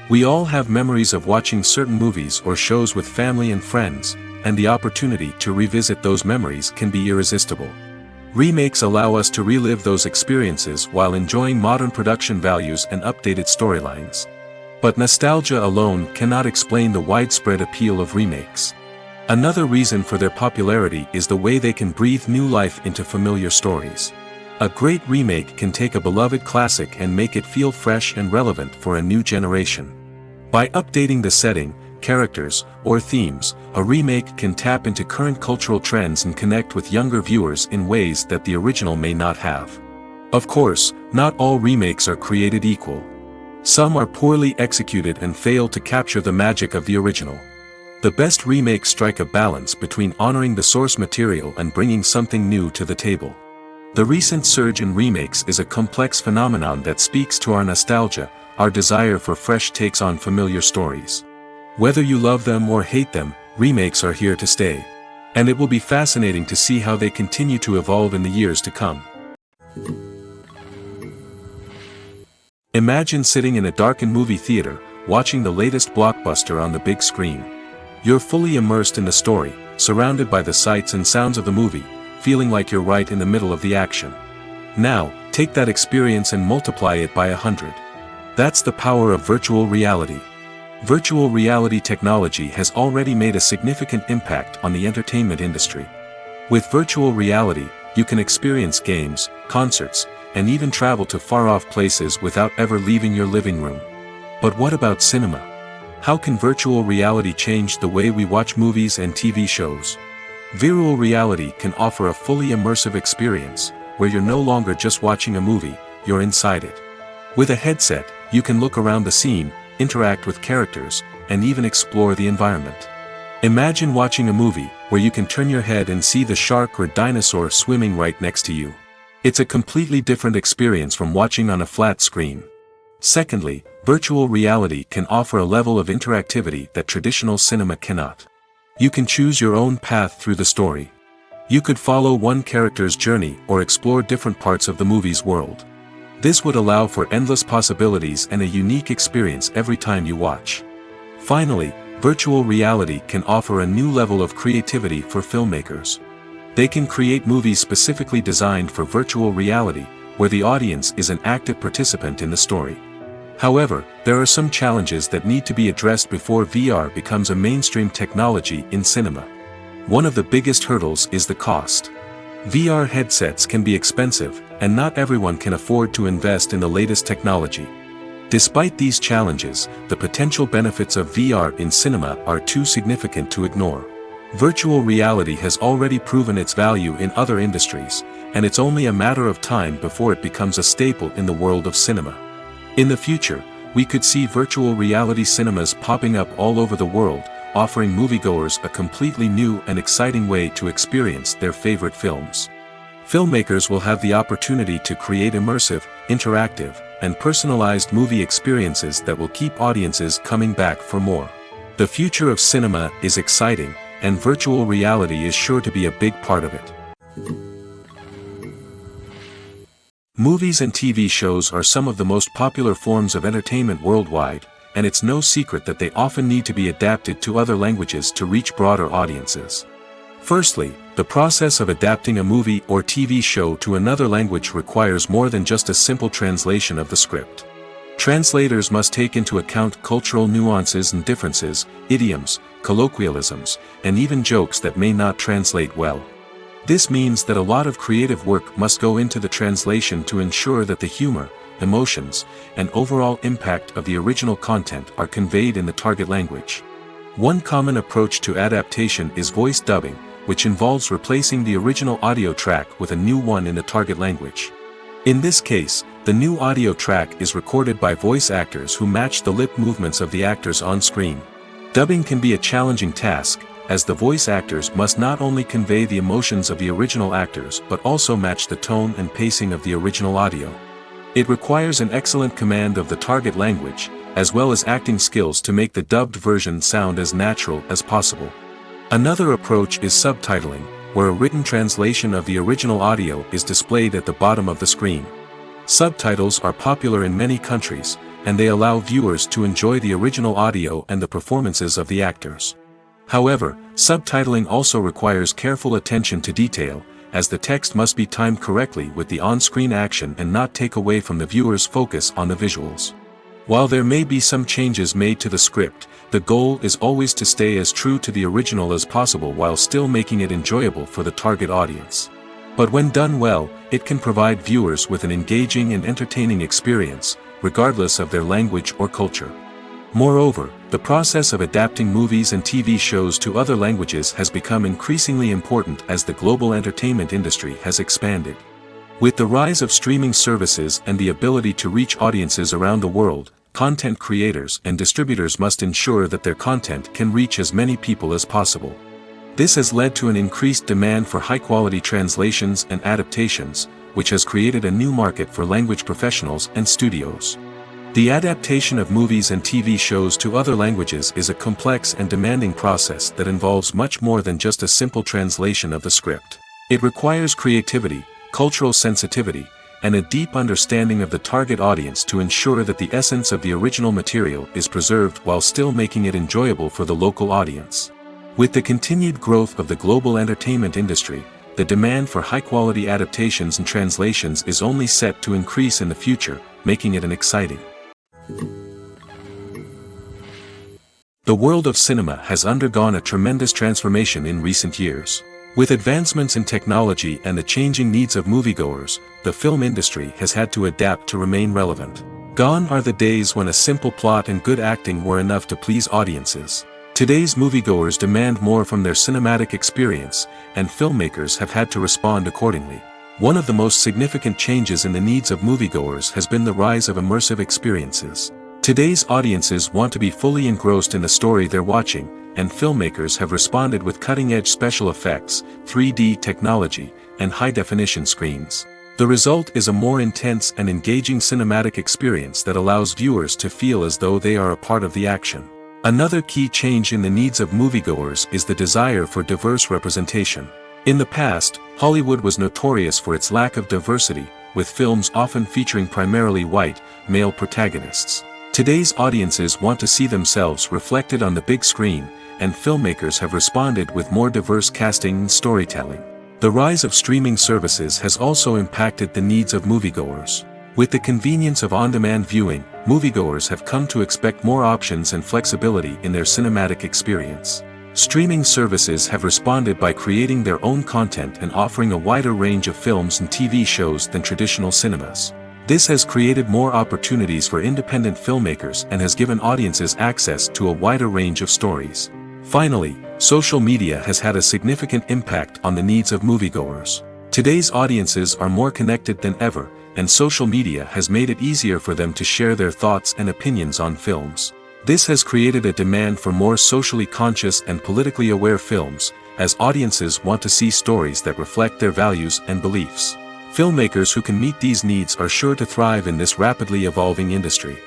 We all have memories of watching certain movies or shows with family and friends, and the opportunity to revisit those memories can be irresistible. Remakes allow us to relive those experiences while enjoying modern production values and updated storylines. But nostalgia alone cannot explain the widespread appeal of remakes. Another reason for their popularity is the way they can breathe new life into familiar stories. A great remake can take a beloved classic and make it feel fresh and relevant for a new generation. By updating the setting, characters, or themes, a remake can tap into current cultural trends and connect with younger viewers in ways that the original may not have. Of course, not all remakes are created equal. Some are poorly executed and fail to capture the magic of the original. The best remakes strike a balance between honoring the source material and bringing something new to the table. The recent surge in remakes is a complex phenomenon that speaks to our nostalgia, our desire for fresh takes on familiar stories. Whether you love them or hate them, remakes are here to stay. And it will be fascinating to see how they continue to evolve in the years to come. Imagine sitting in a darkened movie theater, watching the latest blockbuster on the big screen. You're fully immersed in the story, surrounded by the sights and sounds of the movie, feeling like you're right in the middle of the action. Now, take that experience and multiply it by 100. That's the power of virtual reality. Virtual reality technology has already made a significant impact on the entertainment industry. With virtual reality, you can experience games, concerts, and even travel to far-off places without ever leaving your living room. But what about cinema? How can virtual reality change the way we watch movies and TV shows? Virtual reality can offer a fully immersive experience, where you're no longer just watching a movie, you're inside it. With a headset, you can look around the scene, interact with characters, and even explore the environment. Imagine watching a movie where you can turn your head and see the shark or dinosaur swimming right next to you. It's a completely different experience from watching on a flat screen. Secondly, virtual reality can offer a level of interactivity that traditional cinema cannot. You can choose your own path through the story. You could follow one character's journey or explore different parts of the movie's world. This would allow for endless possibilities and a unique experience every time you watch. Finally, virtual reality can offer a new level of creativity for filmmakers. They can create movies specifically designed for virtual reality, where the audience is an active participant in the story. However, there are some challenges that need to be addressed before VR becomes a mainstream technology in cinema. One of the biggest hurdles is the cost. VR headsets can be expensive, and not everyone can afford to invest in the latest technology. Despite these challenges, the potential benefits of VR in cinema are too significant to ignore. Virtual reality has already proven its value in other industries, and it's only a matter of time before it becomes a staple in the world of cinema. In the future, we could see virtual reality cinemas popping up all over the world, offering moviegoers a completely new and exciting way to experience their favorite films. Filmmakers will have the opportunity to create immersive, interactive, and personalized movie experiences that will keep audiences coming back for more. The future of cinema is exciting, and virtual reality is sure to be a big part of it. Movies and TV shows are some of the most popular forms of entertainment worldwide, and it's no secret that they often need to be adapted to other languages to reach broader audiences. Firstly, the process of adapting a movie or TV show to another language requires more than just a simple translation of the script. Translators must take into account cultural nuances and differences, idioms, colloquialisms, and even jokes that may not translate well. This means that a lot of creative work must go into the translation to ensure that the humor, emotions, and overall impact of the original content are conveyed in the target language. One common approach to adaptation is voice dubbing, which involves replacing the original audio track with a new one in the target language. In this case, the new audio track is recorded by voice actors who match the lip movements of the actors on screen. Dubbing can be a challenging task, as the voice actors must not only convey the emotions of the original actors but also match the tone and pacing of the original audio. It requires an excellent command of the target language, as well as acting skills to make the dubbed version sound as natural as possible. Another approach is subtitling, where a written translation of the original audio is displayed at the bottom of the screen. Subtitles are popular in many countries, and they allow viewers to enjoy the original audio and the performances of the actors. However, subtitling also requires careful attention to detail, as the text must be timed correctly with the on-screen action and not take away from the viewer's focus on the visuals. While there may be some changes made to the script, the goal is always to stay as true to the original as possible while still making it enjoyable for the target audience. But when done well, it can provide viewers with an engaging and entertaining experience, regardless of their language or culture. Moreover, the process of adapting movies and TV shows to other languages has become increasingly important as the global entertainment industry has expanded. With the rise of streaming services and the ability to reach audiences around the world, content creators and distributors must ensure that their content can reach as many people as possible. This has led to an increased demand for high-quality translations and adaptations, which has created a new market for language professionals and studios. The adaptation of movies and TV shows to other languages is a complex and demanding process that involves much more than just a simple translation of the script. It requires creativity, cultural sensitivity, and a deep understanding of the target audience to ensure that the essence of the original material is preserved while still making it enjoyable for the local audience. With the continued growth of the global entertainment industry, the demand for high-quality adaptations and translations is only set to increase in the future, making it an exciting. The world of cinema has undergone a tremendous transformation in recent years. With advancements in technology and the changing needs of moviegoers, the film industry has had to adapt to remain relevant. Gone are the days when a simple plot and good acting were enough to please audiences. Today's moviegoers demand more from their cinematic experience, and filmmakers have had to respond accordingly. One of the most significant changes in the needs of moviegoers has been the rise of immersive experiences. Today's audiences want to be fully engrossed in the story they're watching, and filmmakers have responded with cutting-edge special effects, 3D technology, and high-definition screens. The result is a more intense and engaging cinematic experience that allows viewers to feel as though they are a part of the action. Another key change in the needs of moviegoers is the desire for diverse representation. In the past, Hollywood was notorious for its lack of diversity, with films often featuring primarily white, male protagonists. Today's audiences want to see themselves reflected on the big screen, and filmmakers have responded with more diverse casting and storytelling. The rise of streaming services has also impacted the needs of moviegoers. With the convenience of on-demand viewing, moviegoers have come to expect more options and flexibility in their cinematic experience. Streaming services have responded by creating their own content and offering a wider range of films and TV shows than traditional cinemas. This has created more opportunities for independent filmmakers and has given audiences access to a wider range of stories. Finally, social media has had a significant impact on the needs of moviegoers. Today's audiences are more connected than ever, and social media has made it easier for them to share their thoughts and opinions on films. This has created a demand for more socially conscious and politically aware films, as audiences want to see stories that reflect their values and beliefs. Filmmakers who can meet these needs are sure to thrive in this rapidly evolving industry.